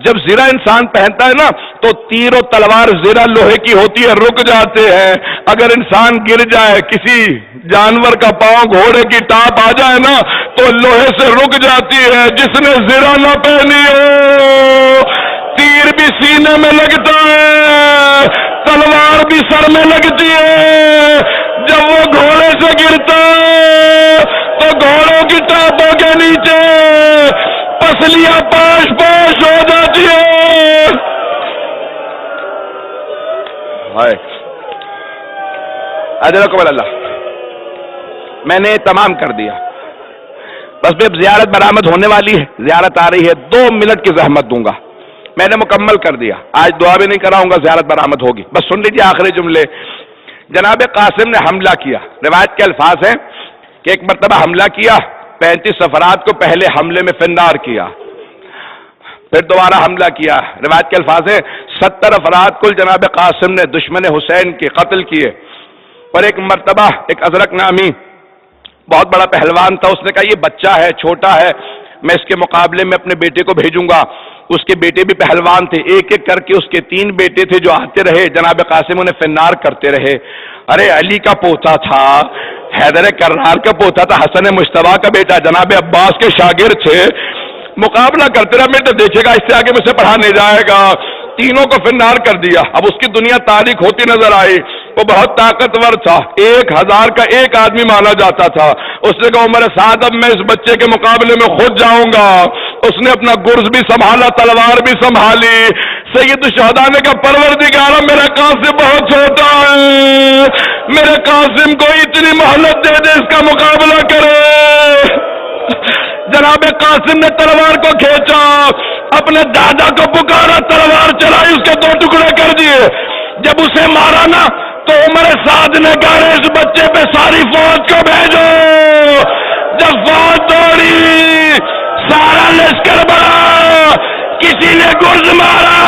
[SPEAKER 1] جب زرہ انسان پہنتا ہے نا تو تیر و تلوار زرہ لوہے کی ہوتی ہے، رک جاتے ہیں. اگر انسان گر جائے، کسی جانور کا پاؤں گھوڑے کی ٹانپ آ جائے نا تو لوہے سے رک جاتی ہے. جس نے زرہ نہ پہنی ہو تیر بھی سینے میں لگتا ہے، تلوار بھی سر میں لگتی ہے. جب وہ گھوڑے سے گرتا ہے تو گھوڑوں کی ٹانپوں کے نیچے پسلیاں پاش پاش ہو جاتی ہے. اجرکم اللہ. میں نے تمام کر دیا. بس اب زیارت برآمد ہونے والی ہے، زیارت آ رہی ہے، 2 منٹ کی زحمت دوں گا. میں نے مکمل کر دیا، آج دعا بھی نہیں کراؤں گا، زیارت برآمد ہوگی. بس سن لیجیے آخری جملے. جناب قاسم نے حملہ کیا. روایت کے الفاظ ہیں کہ ایک مرتبہ حملہ کیا، 35 افراد کو پہلے حملے میں فنار کیا، پھر دوبارہ حملہ کیا. روایت کے الفاظ ہیں 70 افراد کل جناب قاسم نے دشمن حسین کے قتل کیے. اور ایک مرتبہ ایک ازرق نامی بہت بڑا پہلوان تھا، اس نے کہا یہ بچہ ہے، چھوٹا ہے، میں اس کے مقابلے میں اپنے بیٹے کو بھیجوں گا. اس کے بیٹے بھی پہلوان تھے, ایک ایک کر کے اس کے 3 بیٹے تھے جو آتے رہے. جناب قاسم انہیں فنار کرتے رہے. ارے علی کا پوتا تھا, حیدر کرار کا پوتا تھا, حسن مجتبیٰ کا بیٹا, جناب عباس کے شاگرد تھے. مقابلہ کرتے رہے, میں تو دیکھے گا اس سے آگے مجھ سے پڑھا نہیں جائے گا. تینوں کو فنار کر دیا. اب اس کی دنیا تاریخ ہوتی نظر آئی. وہ بہت طاقتور تھا, 1000 کا ایک آدمی مانا جاتا تھا. اس نے کہا عمر سعد اب میں اس بچے کے مقابلے میں خود جاؤں گا. اس نے اپنا گرز بھی سنبھالا, تلوار بھی سنبھالی. سید الشہداء نے کہا پروردگارا میرا قاسم بہت چھوٹا ہے, میرے قاسم کو اتنی مہلت دے دے, اس کا مقابلہ کرے. جناب قاسم نے تلوار کو کھینچا, اپنے دادا کو پکارا, تلوار چلائی, اس کے 2 ٹکڑے کر دیے. جب اسے مارا نا تو عمر سعد نے کہا اس بچے پہ ساری فوج کو بھیجو. جب فوج دوڑی, سارا لشکر بڑھا, کسی نے گرز مارا,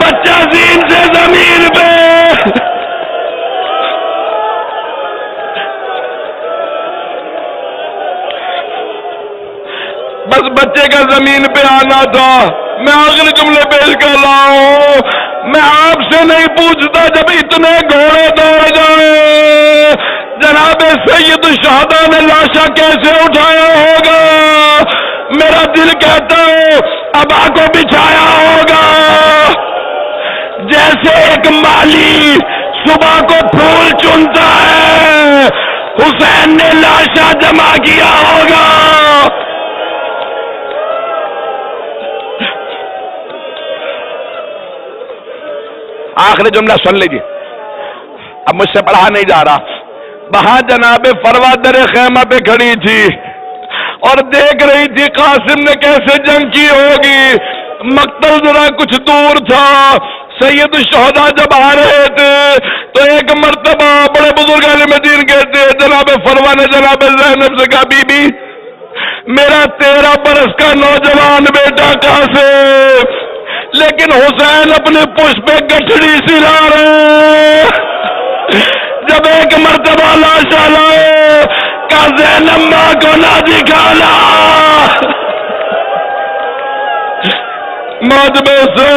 [SPEAKER 1] بچہ زین سے زمین پہ. بس بچے کا زمین پہ آنا تھا. میں آخری جملے پیش کر رہا ہوں, میں آپ سے نہیں پوچھتا جب اتنے گھوڑے دوڑ جائیں جناب سید الشہداء نے لاشا کیسے اٹھایا ہوگا. میرا دل کہتا ہے ابا کو بچھایا ہوگا. جیسے ایک مالی صبح کو پھول چنتا ہے, حسین نے لاشا جمع کیا ہوگا. آخری جملہ سن لیجیے, اب مجھ سے پڑھا نہیں جا رہا. وہاں جناب فروا در خیمہ پہ کھڑی تھی اور دیکھ رہی تھی قاسم نے کیسے جنگ کی ہوگی. مقتل ذرا کچھ دور تھا. سید الشہداء جب آ رہے تھے تو ایک مرتبہ بڑے بزرگ عالم دین کہتے ہیں جناب فروا نے جناب زینب سے کہا بی بی میرا 13 برس کا نوجوان بیٹا قاسم, لیکن حسین اپنے پشت پہ گٹھڑی سلا رہے. جب ایک مرتبہ لاشا لائے کا زینب ماں کو نہ دکھانا, مجھ میں سے